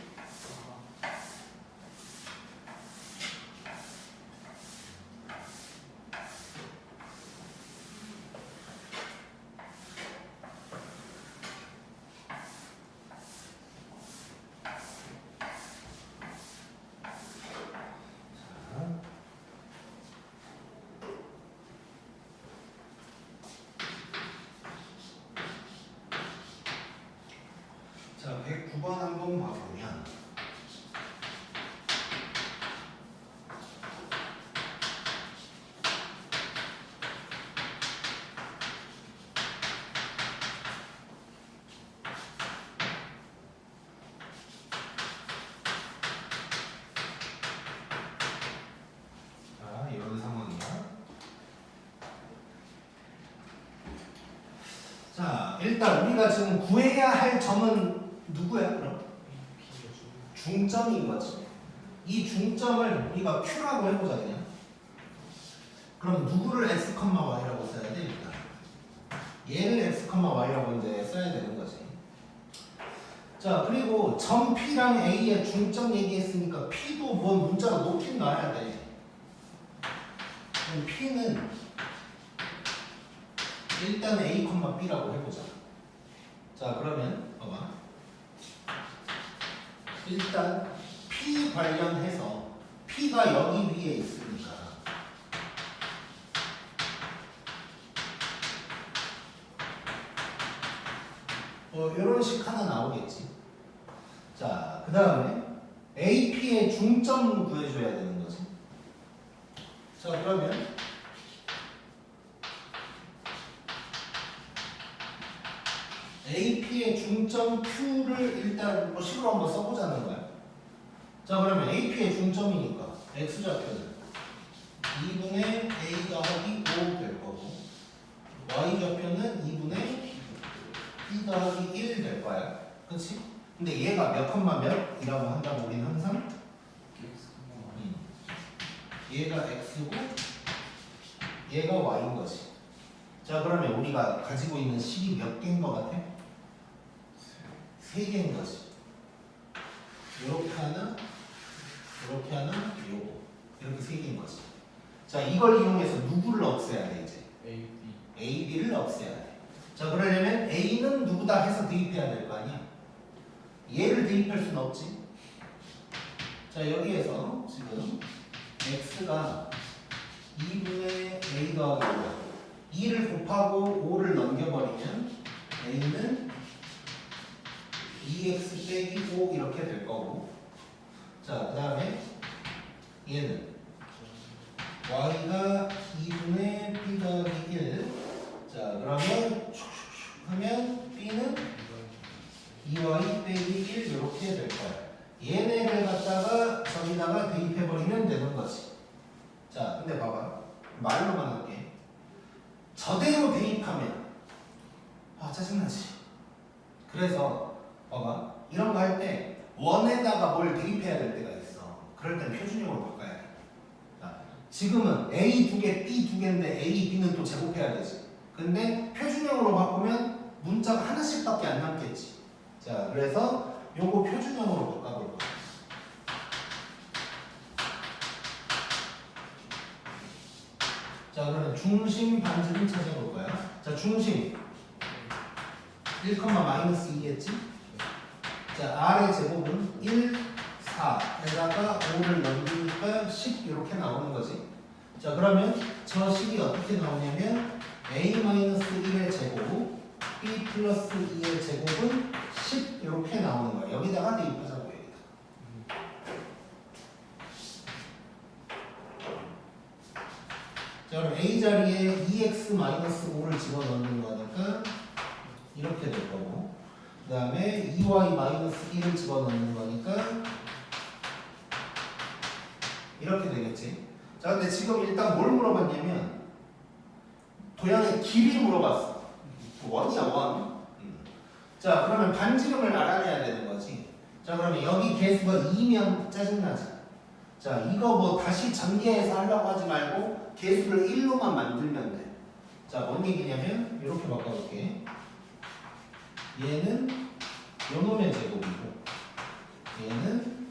자, 109번 한번 봐보면 자, 이런 상황이야. 자, 일단 우리가 지금 구해야 할 점은 누구야 그럼? 중점인 거지. 이 중점을 우리가 Q라고 해보자 그냥. 그럼 누구를 x, y라고 써야 돼 일단. 얘를 x, y라고 이제 써야 되는 거지. 자 그리고 점 P랑 A의 중점 얘기했으니까 P도 뭔 문자가 높긴 나와야 돼. 그럼 P는 일단 A, B라고 해보자. 자 그러면 봐봐. 일단 P 관련해서 P가 여기 위에 있으니까 이런 식 하나 나오겠지. 자, 그 다음에 AP의 중점 구해줘야 되는 거지. 자, 그러면 AP의 중점 Q를 일단 뭐 식으로 한번 써보자는 거야. 자, 그러면 AP의 중점이니까 X좌표는 2분의 A 더하기 5 될 거고 Y좌표는 2분의 B 더하기 1 될 거야. 그렇지? 근데 얘가 몇 컴마 몇이라고 한다고 우리는 항상 얘가 X고 얘가 Y인 거지. 자 그러면 우리가 가지고 있는 식이 몇 개인 것 같아? 3개인 거지. 이렇게 하나, 이렇게 하나, 요거 이렇게 3개인 거지. 자 이걸 이용해서 누구를 없애야 돼 이제? A, B. A, B를 없애야 돼. 자 그러려면 A는 누구다 해서 대입해야 될 거 아니야? 얘를 대입할 수는 없지. 자 여기에서 지금 X가 2분의 A 더하기 5 2를 곱하고 5를 넘겨버리면 A는 2x 빼기 5 이렇게 될 거고 자 그 다음에 얘는 y가 2분의 b 더하기 1 자 그러면 슉슉슉 하면 b는 2y 빼기 1 이렇게 될 거야. 얘네를 갖다가 저기다가 대입해버리면 되는 거지. 자 근데 봐봐 말로만 할게. 저대로 대입하면 짜증나지. 그래서 봐봐 이런 거 할 때 원에다가 뭘 대입해야 될 때가 있어. 그럴 땐 표준형으로 바꿔야 돼. 자, 지금은 A 2개, B 2개인데 A, B는 또 제곱해야 되지. 근데 표준형으로 바꾸면 문자가 하나씩밖에 안 남겠지. 자 그래서 요거 표준형으로 바꿔볼 거야. 자 그러면 중심 반지름 찾아볼 거야. 자 중심 1, 마이너스 2겠지? 자 R의 제곱은 1, 4에다가 5를 넘기니까 10 이렇게 나오는 거지. 자 그러면 저 식이 어떻게 나오냐면 A-1의 제곱 B 플러스 2의 제곱은 10 이렇게 나오는 거야. 여기다가 대입하자고 여기다. 자 그럼 A 자리에 2x-5를 집어넣는 거니까 이렇게 될 거고 그 다음에 2y-1을 집어넣는 거니까 이렇게 되겠지. 자 근데 지금 일단 뭘 물어봤냐면 도형의 길이 물어봤어. 원이야 원. 자 그러면 반지름을 알아내야 되는 거지. 자 그러면 여기 개수가 2면 짜증나지. 자 이거 뭐 다시 전개해서 하려고 하지 말고 개수를 1로만 만들면 돼. 자 뭔 얘기냐면 이렇게 바꿔볼게. 얘는 요놈의 제곱이고 얘는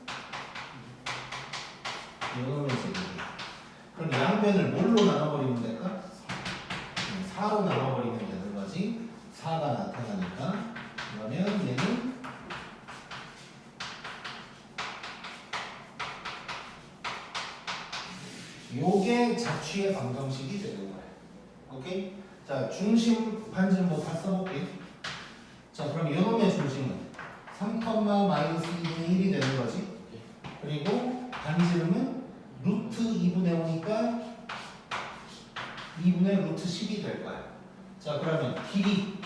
요놈의 제곱이야. 그럼 양변을 뭘로 나눠버리면 될까? 4로 나눠버리면 되는 거지. 4가 나타나니까 그러면 얘는 요게 자취의 방정식이 되는 거야. 오케이? 자 중심 반지름 뭐 다 써볼게. 자 그럼 요놈의 중심은 3, 마이너스 2분의 1이 되는 거지. 그리고 반지름은 루트 2분의 5니까 2분의 루트 10이 될 거야. 자 그러면 길이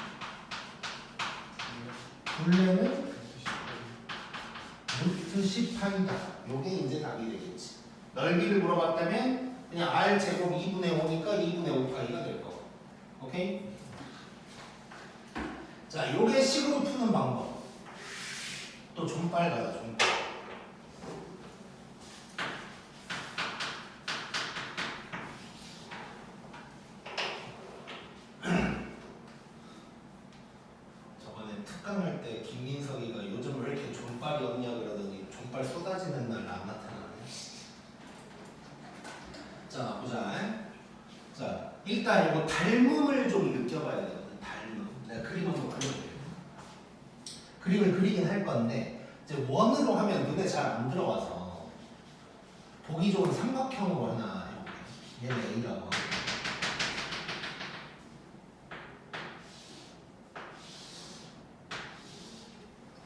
둘레는 루트 10파이다. 요게 이제 답이 되겠지. 넓이를 물어봤다면 그냥 r 제곱 2분의 5니까 2분의 5파이가 될 거고. 오케이? 자 요게 식으로 푸는 방법. 또 좀 빨라요. 좀. 할 때 김민석이가 요즘 왜 이렇게 존빨이 없냐 그러더니 존빨 쏟아지는 날 안 나타나네. 자 보자. 자 일단 이거 닮음을 좀 느껴봐야 되거든. 닮음. 내가 그림 한번 그려볼게요. 그림을 그리긴 할 건데 이제 원으로 하면 눈에 잘 안 들어가서 보기 좋은 삼각형으로 하나 해볼게요. 얘는 A라고 하고.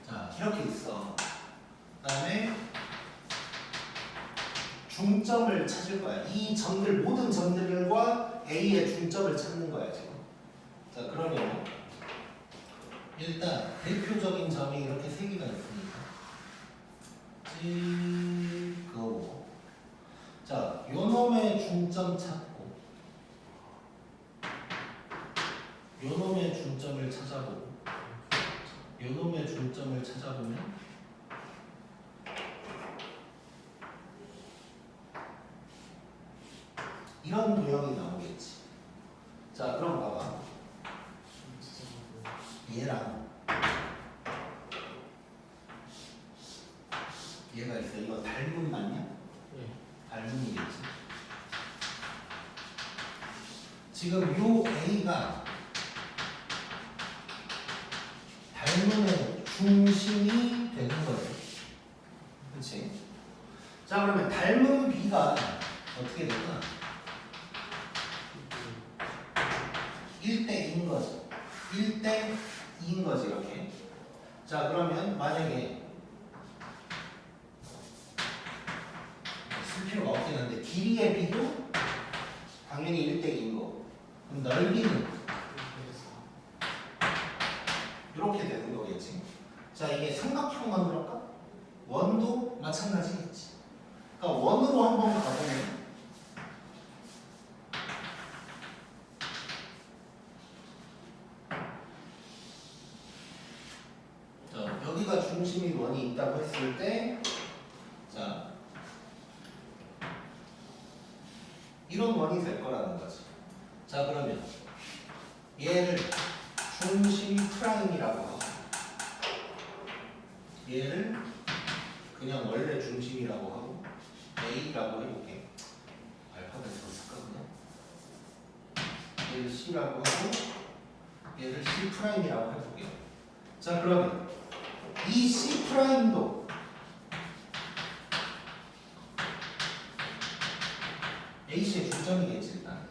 자 이렇게 있어. 그 다음에 중점을 찾을 거야. 이 점들 모든 점들과 A의 중점을 찾는 거야 지금. 자 그러면 일단 대표적인 점이 이렇게 세 개가 있으니까 그거고. 자 요놈의 중점 찾고 요놈의 중점을 찾아보고 요놈의 중점을 찾아보면 이런 도형이 나오겠지. 자 그럼 봐봐. 얘랑 얘가 있어. 이거 닮음 맞냐? 예. 닮음이겠지. 지금 요 A가 닮음의 중심이 되는 거예요. 그렇지? 자 그러면 닮음 B가 어떻게 되나? 1대 2인 거지. 1대 2인 거지 이렇게. 자 그러면 만약에 쓸 필요가 없긴 한데 길이의 B도 당연히 1대 2인 거고. 그럼 넓이는 이렇게 되는 거겠지. 자 이게 삼각형만 그럴까? 원도 마찬가지겠지. 그러니까 원으로 한번 가보면 자 여기가 중심이 원이 있다고 했을 때 자 이런 원이 될 거라는 거지. 자 그러면 얘를 중심 프라임이라고 하고 얘를 그냥 원래 중심이라고 하고 A라고 해볼게. 알파벳 썼을까 그냥? 얘를 C라고 하고 얘를 C 프라임이라고 해볼게요. 자 그러면 이 C 프라임도 A씨의 중점이겠지 일단.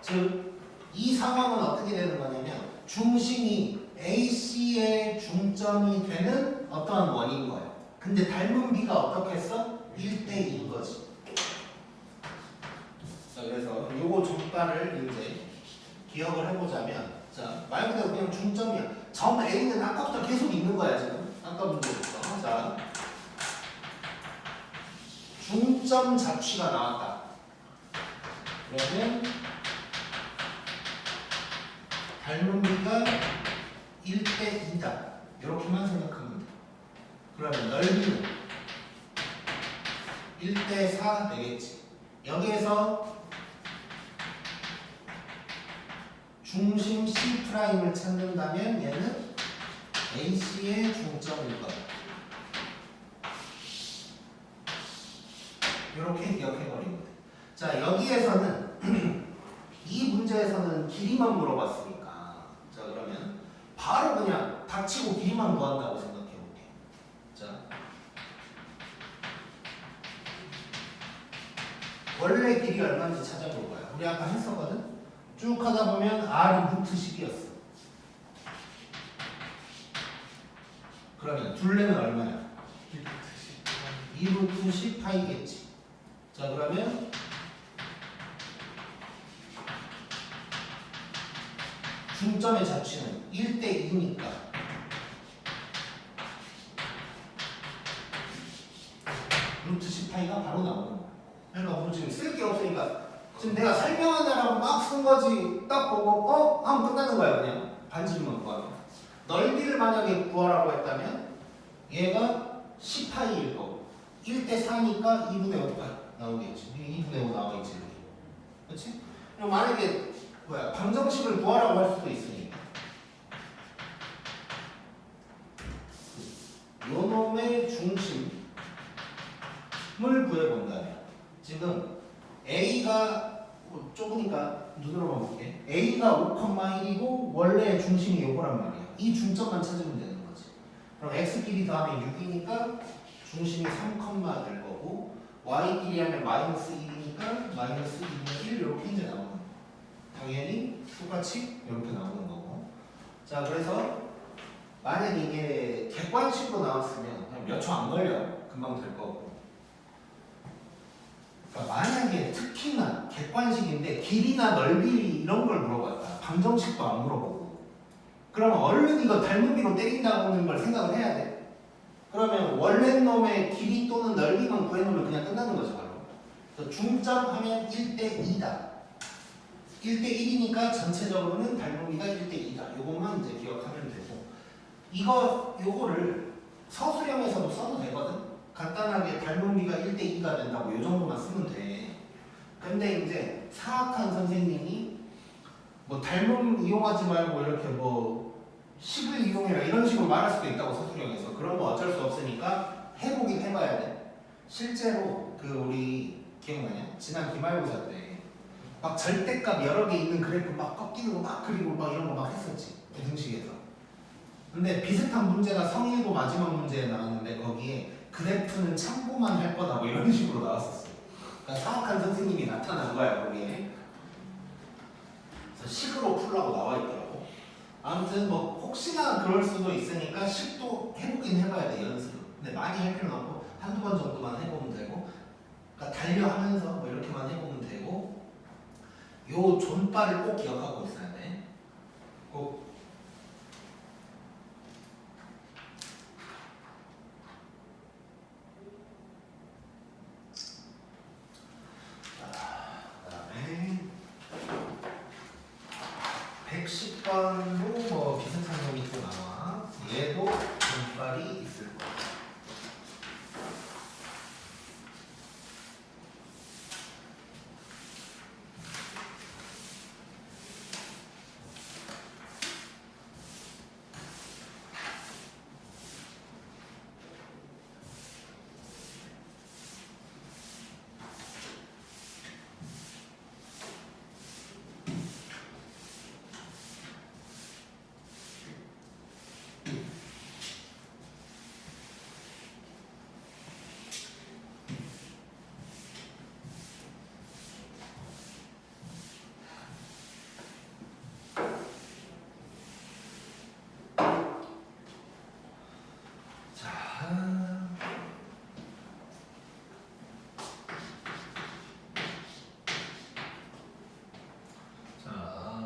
즉 이 상황은 어떻게 되는 거냐면 중심이 AC의 중점이 되는 어떠한 원인 거예요. 근데 닮은 B가 어떻게 했어? 1대2인 거지. 자 그래서 요거 조건을 이제 기억을 해보자면 자 말 그대로 그냥 중점이야. 점 A는 아까부터 계속 있는 거야 지금. 아까 문제부터. 자 중점 자취가 나왔다. 그러면 닮은 B가 1대2다. 이렇게만 생각하면 돼. 그러면 넓이는 1대4 되겠지. 여기에서 중심 C'을 찾는다면 얘는 AC의 중점일 거다. 이렇게 기억해버리면 돼. 자 여기에서는 이 문제에서는 길이만 물어봤으니까 자 그러면 바로 그냥 닥치고 길이만 구한다고 생각해볼게. 자 원래 길이 얼마인지 찾아볼 거야. 우리 아까 했었거든. 쭉 하다 보면 R이 루트 10이었어. 그러면 둘레는 얼마야? 2루트 10 파이겠지. 자 그러면 중점의 자취는 1대2니까 루트 10 파이가 바로 나오는 거야. 그러니까 우리 지금 쓸 게 없으니까 지금 내가 설명하느라고 막 쓴 거지 딱 보고 하면 끝나는 거야. 그냥 반지름만 구하면. 넓이를 만약에 구하라고 했다면 얘가 10파이일 거고 1대4니까 2분의 5파 나오겠지. 2분의 5 나오겠지. 그렇지? 그럼 만약에 방정식을 구하라고 할 수도 있으니까 요놈의 중심을 구해본다면 지금 A가 좁으니까 눈으로만 볼게. A가 5,1이고 원래 중심이 요거란 말이야. 이 중점만 찾으면 되는 거지. 그럼 X끼리 더하면 6이니까 중심이 3, 될 거고 Y끼리 하면 마이너스 1이니까 마이너스 2분의 1 이렇게 이제 나오는 거. 당연히 똑같이 이렇게 나오는 거고. 자, 그래서 만약 이게 객관식으로 나왔으면 그냥 몇 초 안 걸려. 금방 될 거고. 그러니까 만약에 특히나 객관식인데 길이나 넓이 이런 걸 물어봤다. 방정식도 안 물어보고. 그러면 얼른 이거 닮은비로 때린다는 걸 생각을 해야 돼. 그러면 원래 놈의 길이 또는 넓이만 구해놓으면 그냥 끝나는 거죠. 바로. 그래서 중점 하면 1대 2다. 1대 1이니까 전체적으로는 닮은비가 1대 2다. 요것만 이제 기억하면 되고. 요거를 서술형에서도 써도 되거든. 간단하게 닮은비가 1대 2가 된다고 요 정도만 쓰면 돼. 근데 이제 사악한 선생님이 뭐 닮음 이용하지 말고 이렇게 뭐 식을 이용해라 이런 식으로 말할 수도 있다고 서술형에서. 그런 거 어쩔 수 없으니까 해보긴 해봐야 돼. 실제로 그 우리 기억나냐? 지난 기말고사 때 막 절대값 여러 개 있는 그래프 막 꺾이는 거 막 그리고 막 이런 거 막 했었지. 부등식에서. 근데 비슷한 문제가 성일고 마지막 문제에 나왔는데 거기에 그래프는 참고만 할 거다 뭐 이런 식으로 나왔었어. 그러니까 사악한 선생님이 나타난 거야 거기에. 그래서 식으로 풀라고 나와 있더라고. 아무튼 뭐 혹시나 그럴 수도 있으니까 식도 해보긴 해봐야 돼 연습. 근데 많이 할 필요는 없고 한두 번 정도만 해보면 되고. 그러니까 달려하면서 뭐 이렇게만 해보면 되고. 요 존바를 꼭 기억하고 있어야 돼. 꼭. 그다음에 110번도 뭐 비슷한 놈이 또 나와. 얘도 존발이 있을 거야.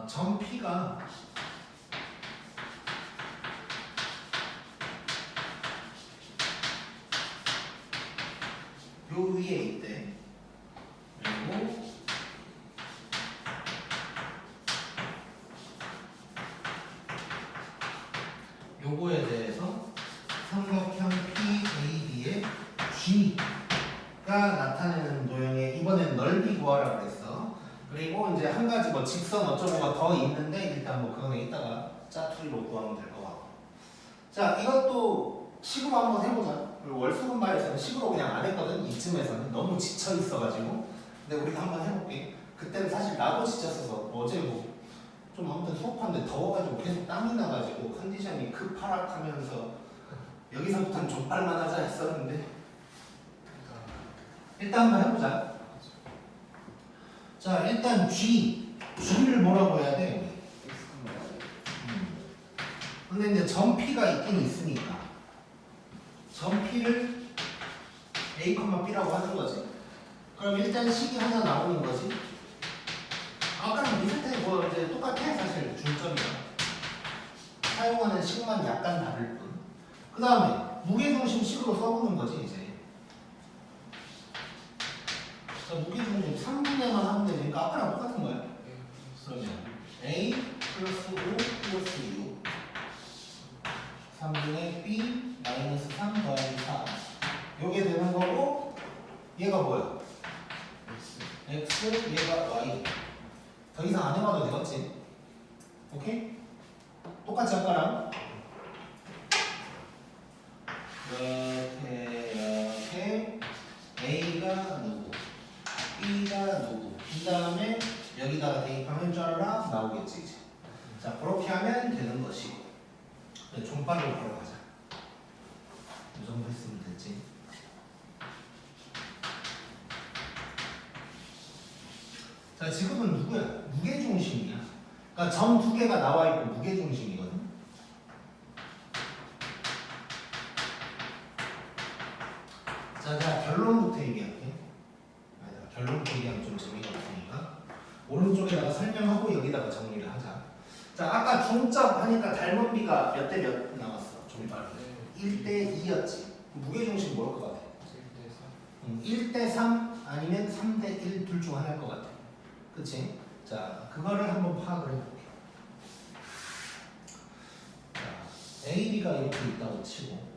점 P가 요 위에 있대. 그리고 요거에 대해서 삼각형 PAB의 G가 나타내는 도형의 이번엔 넓이 구하라 그랬어. 그리고 이제 한 가지 뭐 직선 어쩌고가 더 있는데 일단 뭐 그거는 이따가 짜투리로 구하면 될 것 같고. 자, 이것도 식으로 한번 해보자. 그리고 월수분말에서는 식으로 그냥 안 했거든. 이쯤에서는 너무 지쳐 있어가지고. 근데 우리가 한번 해볼게. 그때는 사실 나도 지쳤어서 어제 뭐 좀 아무튼 수업하는데 더워가지고 계속 땀이 나가지고 컨디션이 급하락하면서 여기서부터는 족발만 하자 했었는데 일단 한번 해보자. 자, 일단 G를 뭐라고 해야 돼? 근데 이제 점 P가 있긴 있으니까 점 P를 A, B라고 하는 거지. 그럼 일단 식이 하나 나오는 거지. 아까랑 비슷해. 뭐 이제 똑같아 사실 중점이랑 사용하는 식만 약간 다를 뿐. 그 다음에 무게중심 식으로 써보는 거지 이제. 자, 무게중심 3분의만 하면 되니까 아까랑 똑같은 거야. 그러면 A 플러스 5 플러스 6 3분의 B 마이너스 3 더하기 4 요게 되는 거고 얘가 뭐야? X 얘가 Y. 더 이상 안 해봐도 되겠지? 오케이? 똑같이 아까랑 좀 빠르게 걸어가자. 이 정도 했으면 됐지. 자, 지금은 누구야? 무게중심이야. 그러니까 점 두 개가 나와 있고 무게중심이거든. 자, 내가 결론부터 얘기할게. 아니다, 결론부터 얘기하면 좀 재미가 없으니까 오른쪽에다가 설명하고 여기다가 정리를 하자. 자, 아까 중점 하니까 닮은 비가 몇 대 몇 나왔어? 좀 빠르게. 1대 2였지. 무게중심 뭐일 것 같아? 1대 3 아니면 3대 1 둘 중 하나일 것 같아. 그치? 자, 그거를 한번 파악을 해볼게. 자, A, B가 이렇게 있다고 치고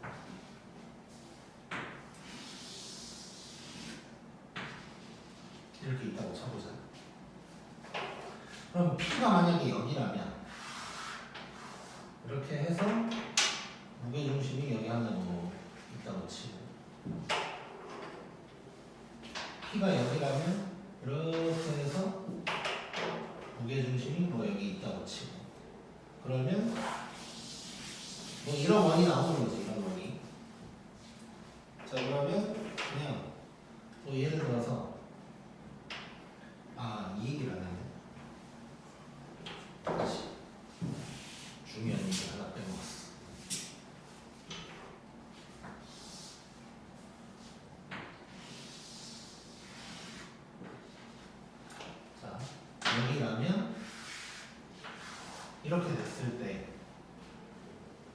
이렇게 있다고 쳐보자. 그럼 P가 만약에 여기라면 이렇게 해서 무게중심이 여기 하나 뭐 있다고 치고 P가 여기라면 이렇게 해서 무게중심이 뭐 여기 있다고 치고 그러면 뭐 이런 원이 나오는 거지. 이런 원이. 자, 그러면 그냥 뭐 예를 들어서 이 얘기를 안 하네. 다시 중요한 얘기 하나 빼먹었어. 자, 여기라면 이렇게 됐을 때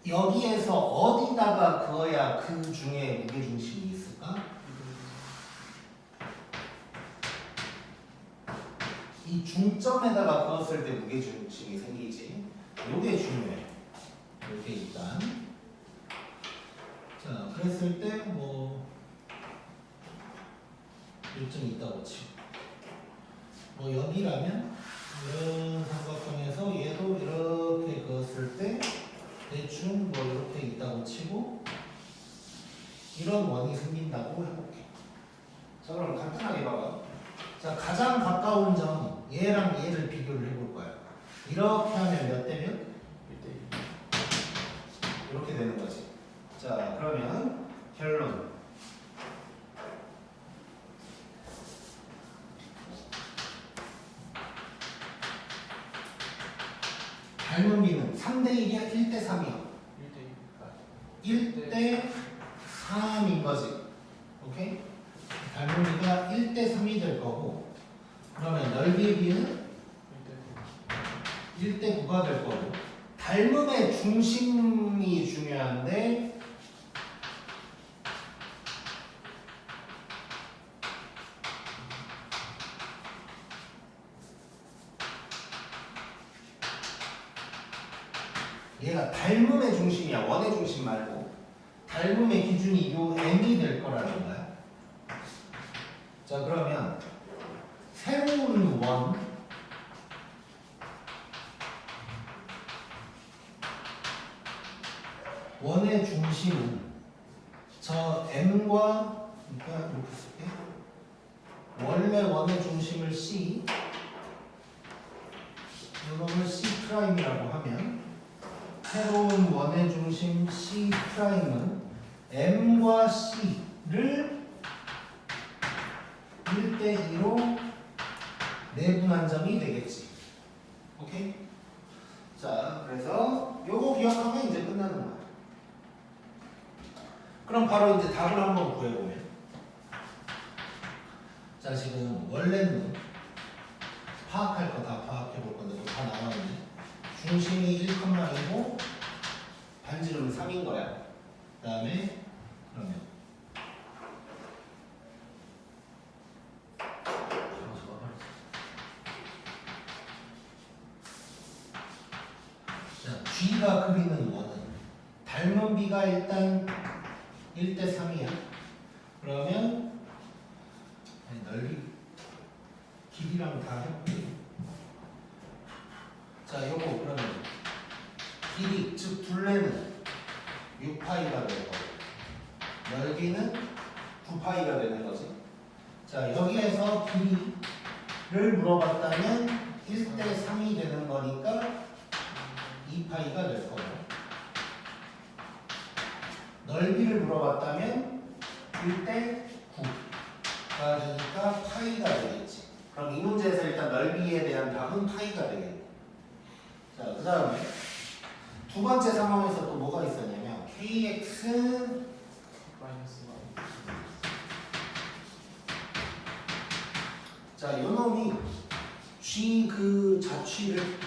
여기에서 어디다가 그어야 그 중에 무게중심이 있을까? 이 중점에다가 그었을 때 무게중심이 생기지. 요게 중요해. 요게 일단. 자, 그랬을 때 뭐 요점이 있다고 치고 뭐 여기라면 이런 삼각형에서 얘도 이렇게 그었을 때 대충 뭐 이렇게 있다고 치고 이런 원이 생긴다고 해볼게. 자, 그럼 간단하게 봐봐. 자, 가장 가까운 점 얘랑 얘를 비교를 해볼 거야. 이렇게 하면 몇 대 몇? 1대1. 이렇게 되는 거지. 자, 그러면 결론. 닮은 비는 3대 1이야? 1대 3이야? 1대 3인 거지. 오케이? 닮은 비가 1대 3이 될 거고 그러면 넓이의 비는 1대 9가 될 거고 닮음의 중심이 중요한데 얘가 닮음의 중심이야. 원의 중심 말고 닮음의 기준이 요 m이 될 거라는 거야. 자, 그러면 새로운 원의 중심은 저 m과 그러니까 이렇게 쓸게. 원래 원의 중심을 C 이놈을 C'이라고 하면 새로운 원의 중심 C'은 m과 C를 1대 2로 내분한 점이 되겠지. 오케이? 자, 그래서 요거 기억하면 이제 끝나는 거야. 그럼 바로 이제 답을 한번 구해보면 자, 지금 원래는 파악할 거 다 파악해볼 건데 뭐 다 나왔는데 중심이 1,2고 반지름은 3인 거야. 그 다음에 그러면 자, G가 그리는 원은 닮은 비가 일단 1대 3이야. 그러면 넓이 길이랑 다 해볼게. 자, 요거 그러면 길이 즉 둘레는 6파이가 될 거고 넓이는 9파이가 되는 거지. 자, 여기에서 길이를 물어봤다면 1대 3이 되는 거니까 2파이가 될 거고 넓이를 물어봤다면 1대 9가 되니까 파이가 되겠지. 그럼 이 문제에서 일단 넓이에 대한 답은 파이가 되겠네. 자, 그 다음에 두 번째 상황에서 또 뭐가 있었냐면 kx 마이너스 y. 자, 요놈이 g 그 자취를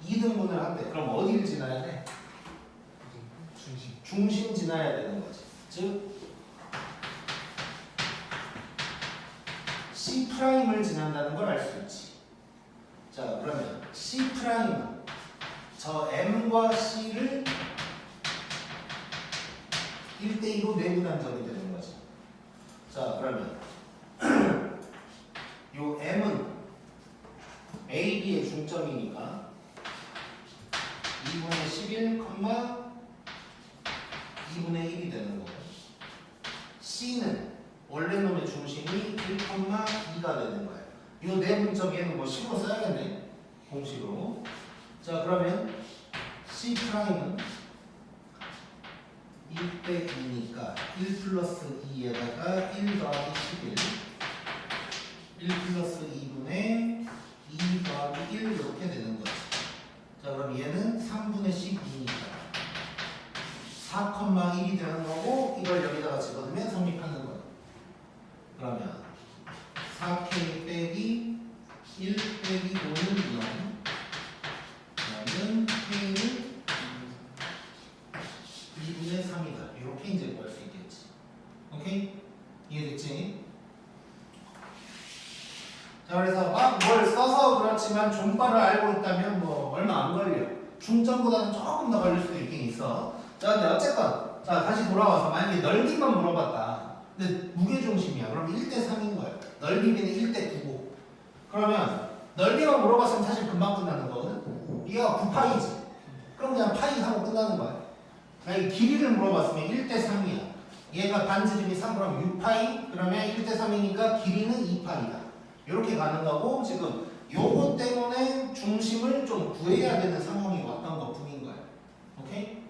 2등분을 한대. 그럼 어디를 지나야 돼? 중심. 중심 지나야 되는 거지. 즉 C'을 지난다는 걸 알 수 있지. 자, 그러면 C'은 저 M과 C를 1대2로 내분한점이 되는 거지. 자, 그러면 요 M은 A, B의 중점이니까 2분의 11, 2분의 1이 되는 거고, C는 원래 놈의 중심이 1,2가 되는 거예요. 이 내분점에는 뭐 식으로 써야겠네, 공식으로. 자, 그러면 C'은 1대 2니까 1 플러스 2에다가 1 더하기 11, 1 플러스 2분의 2 더하기 1 이렇게 되는 거지. 자, 그럼 얘는 3분의 12니까 4,1이 되는 거고, 이걸 여기다가 집어넣으면 성립하는 거예요. 그러면 4k 빼기 1 빼기 5는 0, 그러면 k는 2분의 3이다. 이렇게 이제 구할 수 있겠지. 오케이? 이해됐지? 자, 그래서 막 뭘 써서 그렇지만 존바를 알고 있다면 뭐 얼마 안 걸려. 중점보다는 조금 더 걸릴 수도 있긴 있어. 자, 근데 어쨌건 자, 다시 돌아와서 만약에 넓이만 물어봤다. 근데 무게중심이야. 그럼 1대 3인 거야. 넓이는 1대 9고. 그러면 넓이만 물어봤으면 사실 금방 끝나는 거거든. 얘가 9파이지. 그럼 그냥 파이 하고 끝나는 거야. 만약에 길이를 물어봤으면 1대 3이야. 얘가 반지름이 3, 그럼 6파이. 그러면 1대 3이니까 길이는 2파이다. 이렇게 가는 거고, 지금 요거 때문에 중심을 좀 구해야 되는 상황이 왔던 것 뿐인 거야. 오케이?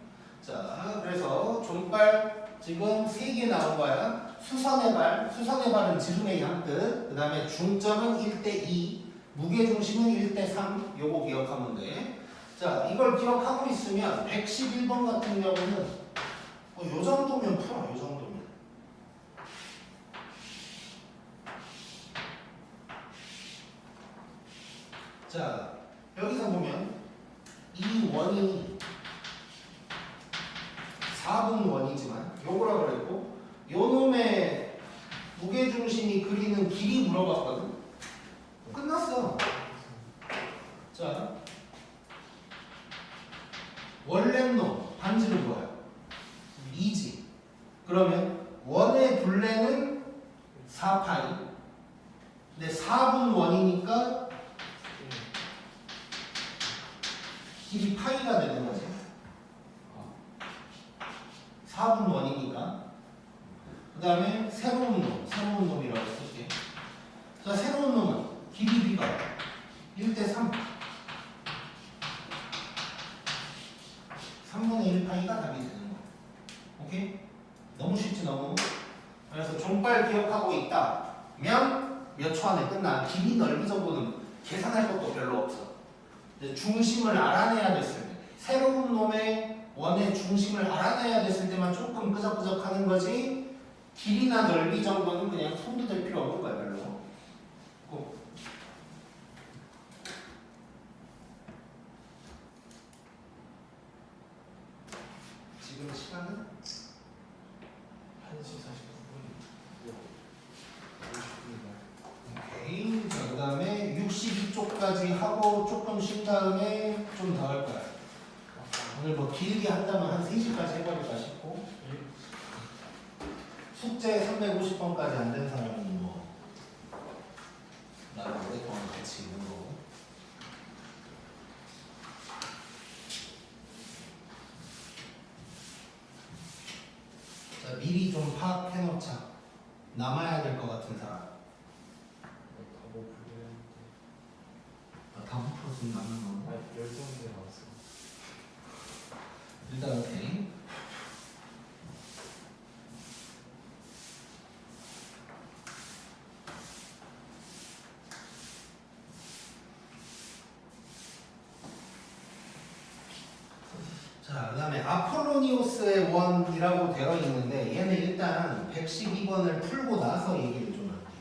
자, 그래서 존발 지금 3개 나온 거야. 수선의 발은 지름의 양끝, 그 다음에 중점은 1대 2, 무게중심은 1대 3, 요거 기억하면 돼. 자, 이걸 기억하고 있으면 111번 같은 경우는 요 정도면 풀어, 요 정도면. 자, 여기서 보면 이 원이 4분 원이지만 요거라 그랬고, 요 놈의 무게중심이 그리는 길이 물어봤거든. 끝났어. 자, 원래 놈 반지름 뭐야? 2지. 그러면 원의 둘레는 4파이. 근데 4분 원이니까 길이 파이가 되는 거지. 4분 원이니까. 그 다음에 새로운 놈이라고 쓸게. 자, 새로운 놈은 길이 B가 1대 3. 3분의 1 파이가 답이 되는 거야. 오케이? 너무 쉽지, 너무. 그래서 종발 기억하고 있다면 몇 초 안에 끝나. 길이 넓이 정도는 계산할 것도 별로 없어. 중심을 알아내야 됐을 때, 새로운 놈의 원의 중심을 알아내야 됐을 때만 조금 끄적끄적 하는 거지, 길이나 넓이 정도는 그냥 손도 댈 필요 없는 거야, 별로. 고. 지금 시간은? 1시 49분. 50분이다. 오케이. 자, 그 다음에 62쪽까지 하고 조금 쉰 다음에 좀 더 할 거야. 오늘 뭐 길게 한다면 한 3시까지 해버릴까 싶고, 숙제 350번까지 안 된 사람은 뭐 나랑 오랫동안 같이 있는 거고. 자, 미리 좀 파악해 놓자. 남아야 될 것 같은 사람. 다못 풀리는데. 아, 다못 풀었으면 남는 거. 아니 10번째 나왔어. 오케이. 자, 그 다음에 아폴로니오스의 원이라고 되어 있는데 얘는 일단 112번을 풀고 나서 얘기를 좀 할게요.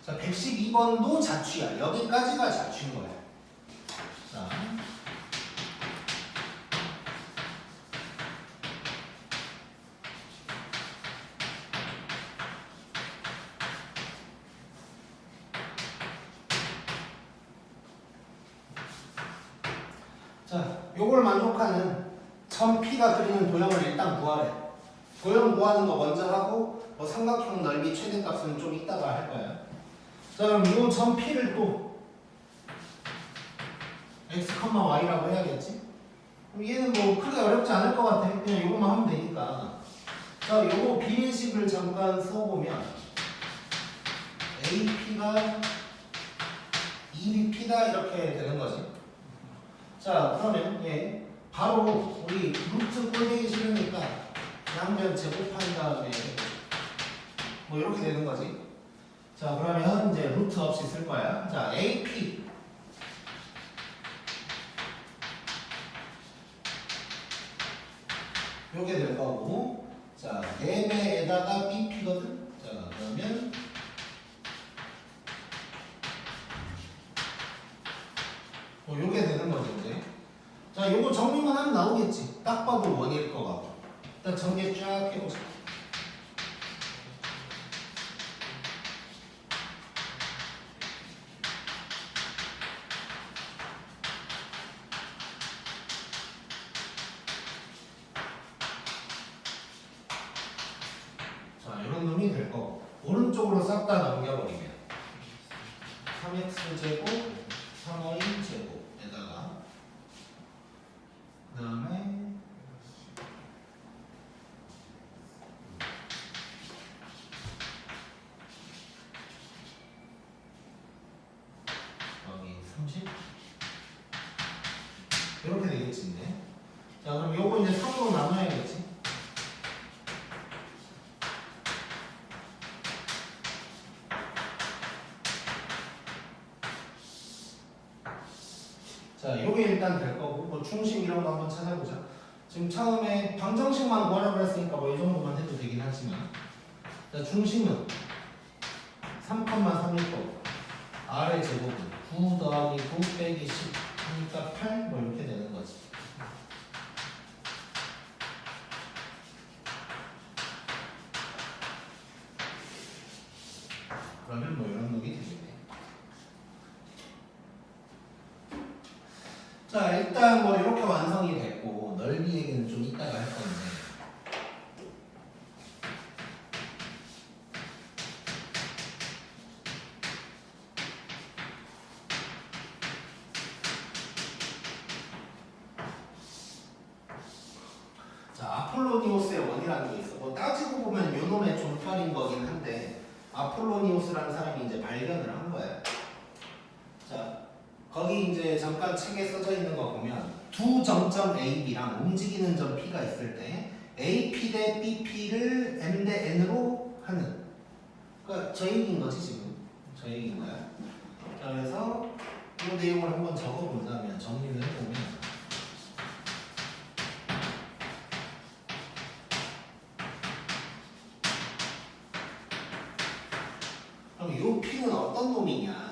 자, 112번도 자취야. 여기까지가 자취인 거야. 자, 자, 요걸 만족하는 점 P가 그리는 도형을 일단 구하래. 도형 구하는 거 먼저 하고 뭐 삼각형 넓이 최대값은 좀 이따가 할 거야. 자, 그럼 이 점 P를 또 x, y라고 해야겠지? 그럼 얘는 뭐 크게 어렵지 않을 것 같아. 그냥 이것만 하면 되니까. 자, 요거 비례식을 잠깐 써보면 AP가 2BP다 이렇게 되는 거지. 자, 그러면 예, 바로 우리 루트 꼴보기 싫으니까 양변 제곱한 다음에 뭐 이렇게 되는 거지. 자, 그러면 이제 루트 없이 쓸 거야. 자, AP 요게 될 거고, 자, 4배에다가 BP거든. 자, 그러면 뭐 요게 되는 거죠, 이제. 자, 요거 정리만 하면 나오겠지. 딱 봐도 원일 거 같고. 일단 정리 쫙 해보자. 자, 이런 놈이 될 거고. 오른쪽으로 싹 다 넘겨버리면 3x 제곱 3y 제곱에다가 그 다음에 여기 30 이렇게 되겠지 이제. 자, 그럼 요거 이제 3으로 나눠야겠지. 자, 요게 일단 될 거고, 뭐 중심 이런 거 한번 찾아보자. 지금 처음에 방정식만 구하라고 했으니까 뭐 이 정도만 해도 되긴 하지만, 자, 중심은 3,3일 거고, R의 제곱은 9 더하기 9 빼기 10 하니까 8 뭐 이렇게 되는 거지. 그러면 뭐 이런 놈이 되겠네. 자, 일단 뭐 이렇게 완성이 됐고, 넓이 얘기는 좀 이따가 할 건데. 자, 아폴로니오스의 원이라는 게 있어. 뭐 따지고 보면 요 놈의 존팔인 거긴 한데, 아폴로니오스라는 사람이 이제 발견을 한 거야. 자, 거기 이제 잠깐 책에 써져 있는 거 보면 두 점점 AB랑 움직이는 점 P가 있을 때 AP 대 BP를 M 대 N으로 하는, 그러니까 저 얘기인 거지 지금. 저 얘기인 거야. 자, 그래서 이 내용을 한번 적어본다면, 정리를 해보면 그럼 이 P는 어떤 놈이냐?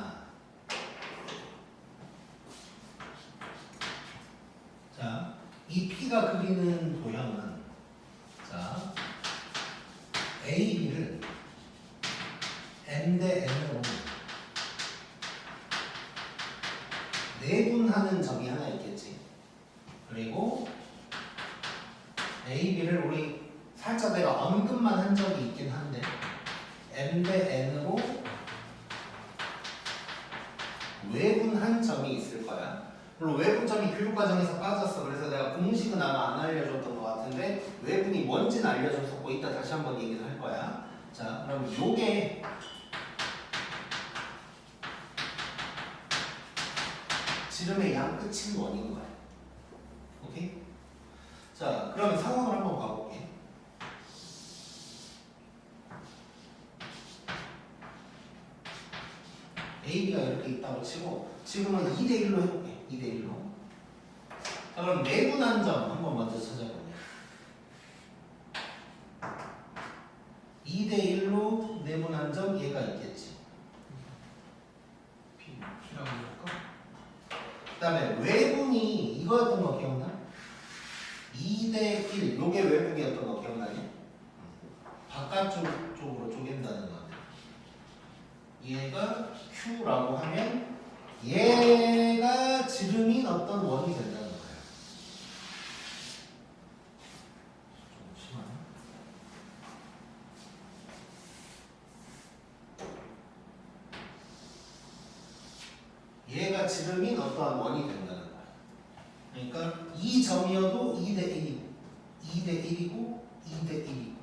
자, 이 P가 그리는 도형은, 자, AB를 M 대 N으로 내분하는 점이 하나 있겠지. 그리고 AB를 우리 살짝 내가 언급만 한 적이 있긴 한데 M 대 N으로 외분한 점이 있을 거야. 물론 외분점이 교육과정에서 빠졌어. 그래서 내가 공식은 아마 안 알려줬던 것 같은데 외분이 뭔지는 알려줬었고 이따 다시 한번 얘기를 할 거야. 자, 그럼 요게 지름의 양 끝인 원인 거야. 오케이? 자, 그러면 상황을 한번 봐볼게. AB가 이렇게 있다고 치고 지금은 2대1로 해볼게. 2대1로. 자, 그럼 내분한 점 한번 먼저 찾아볼게. 2대1로 내분한 점 얘가 있겠지. P라고 할까? 그 다음에 외분이 이거였던 거 기억나? 2대1 요게 외분이었던 거 기억나니? 바깥쪽으로 쪼갠다는 거. 얘가 Q라고 하면 얘가 지름인 어떤 원이 된다는 거예요. 좀 심하네. 얘가 지름인 어떠한 원이 된다는 거야. 그러니까 이 점이어도 2대1이고 2대1이고 2대1이고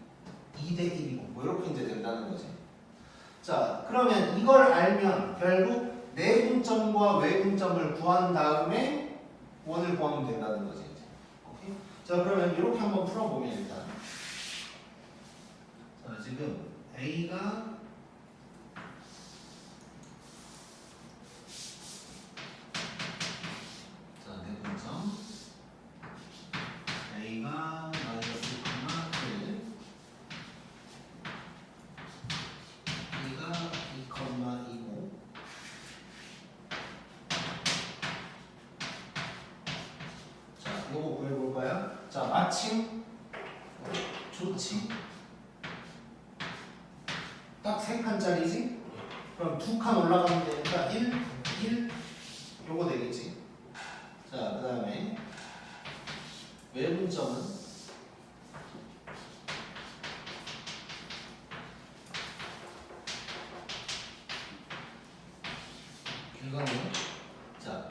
2대1이고 뭐 이렇게 이제 된다는 거지. 자, 그러면 이걸 알면 결국 내분점과 외분점을 구한 다음에 원을 구하면 된다는 거지. 이제. 오케이? 자, 그러면 이렇게 한번 풀어보면 일단 자, 지금 A가 자, 내분점 A가 마이너스 1,1 B가 2,25 자, 요거 구해볼 거야. 자, 마침 좋지. 딱 3칸짜리지? 그럼 2칸 올라가면 되니까 1, 1 요거 되겠지. 자, 그 다음에 외분점은 이거는 자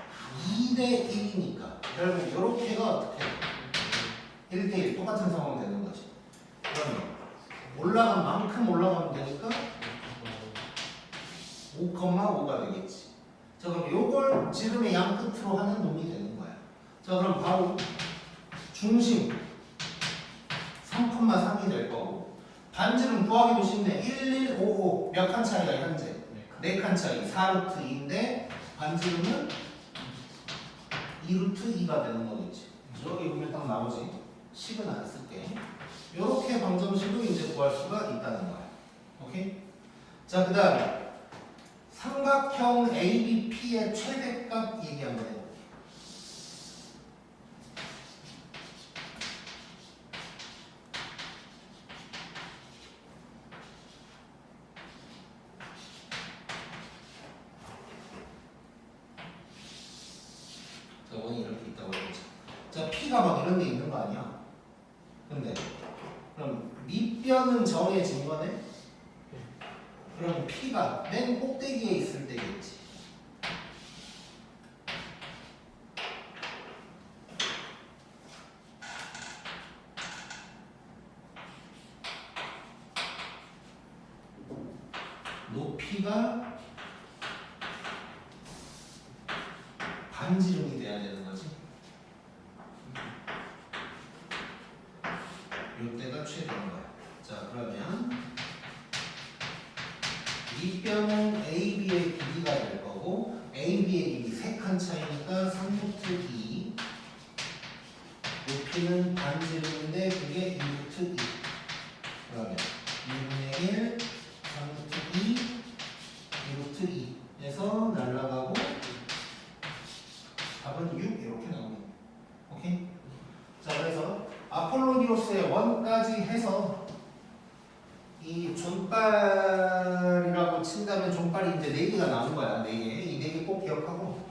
2대1이니까 결국 이렇게가 어떻게 1대1 똑같은 상황 되는 거지. 그러면 올라간 만큼 올라가면 되니까 5,5가 되겠지. 자, 그럼 요걸 지름의 양 끝으로 하는 놈이 되는 거야. 자, 그럼 바로 중심 3,3이 될 거고 반지름 구하기도 쉽네. 1155 몇 칸 차이가 현재? 4칸 차이 4루트 2인데 반지름은 2루트 2가 되는 거겠지. 여기 보면 딱 나오지. 식은 안 쓸게. 요렇게 방정식으로 이제 구할 수가 있다는 거야. 오케이? 자, 그 다음에 삼각형 ABP의 최대값 얘기 한번 해볼게. 자, 원이 이렇게 있다고 해보자. 자, P가 막 이런 데 있는 거 아니야? 근데 그럼 밑변은 정해진 거네? 그럼 P가 맨 꼭대기에 있을 때겠지. 높이가 반지름이 돼야 되는 거지. 이때가 최대인 거야. 자, 그러면 밑변은 AB의 길이가 될 거고 AB의 길이 3칸 차이니까 3루트 2 높이는 반지름인데 그게 2루트 2 그러면 2분의 1 3루트 2 2루트 2 에서 날라가고 답은 6 이렇게 나옵니다. 오케이? 자, 그래서 아폴로니오스의 원까지 해서 이 존발이라고 친다면 존발이 이제 4개가 나온 거야. 4개. 이 4개 꼭 기억하고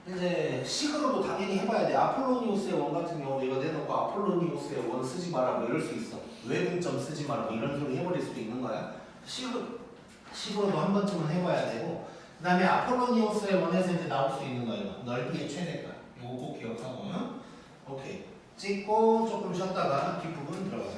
이제 식으로도 당연히 해봐야 돼. 아폴로니오스의 원 같은 경우 이거 내놓고 아폴로니오스의 원 쓰지 마라 뭐 이럴 수 있어. 외분점 쓰지 마라 뭐 이런 소리 해버릴 수도 있는 거야. 식으로도 한 번쯤은 해봐야 되고 그 다음에 아폴로니오스의 원에서 이제 나올 수 있는 거예요. 넓이의 최대값. 이거 꼭 기억하고 오케이. 찍고 조금 쉬었다가 뒷부분 들어가자.